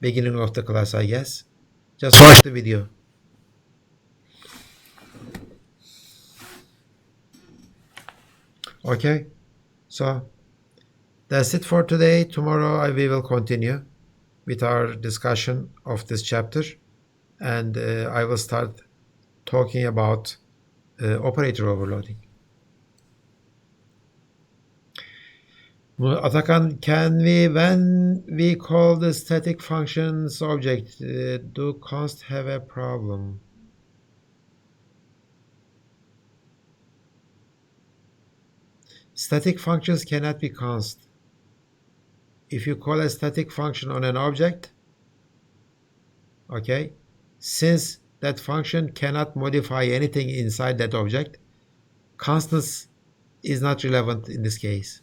beginning of the class, I guess. Just watch the video. Okay, so that's it for today. Tomorrow we will continue with our discussion of this chapter, and I will start talking about operator overloading. Atakan, can we, when we call the static functions object, do const have a problem? Static functions cannot be const. If you call a static function on an object, okay, since that function cannot modify anything inside that object, constants is not relevant in this case.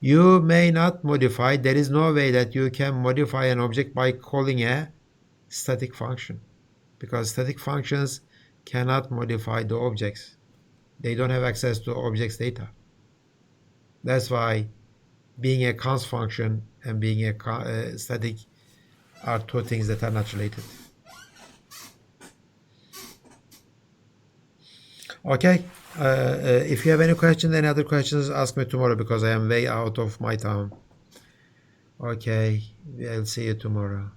You may not modify, there is no way that you can modify an object by calling a static function, because static functions cannot modify the objects. They don't have access to objects data. That's why being a const function and being a static are two things that are not related. Okay, if you have any questions, any other questions, ask me tomorrow because I am way out of my time. Okay, I'll see you tomorrow.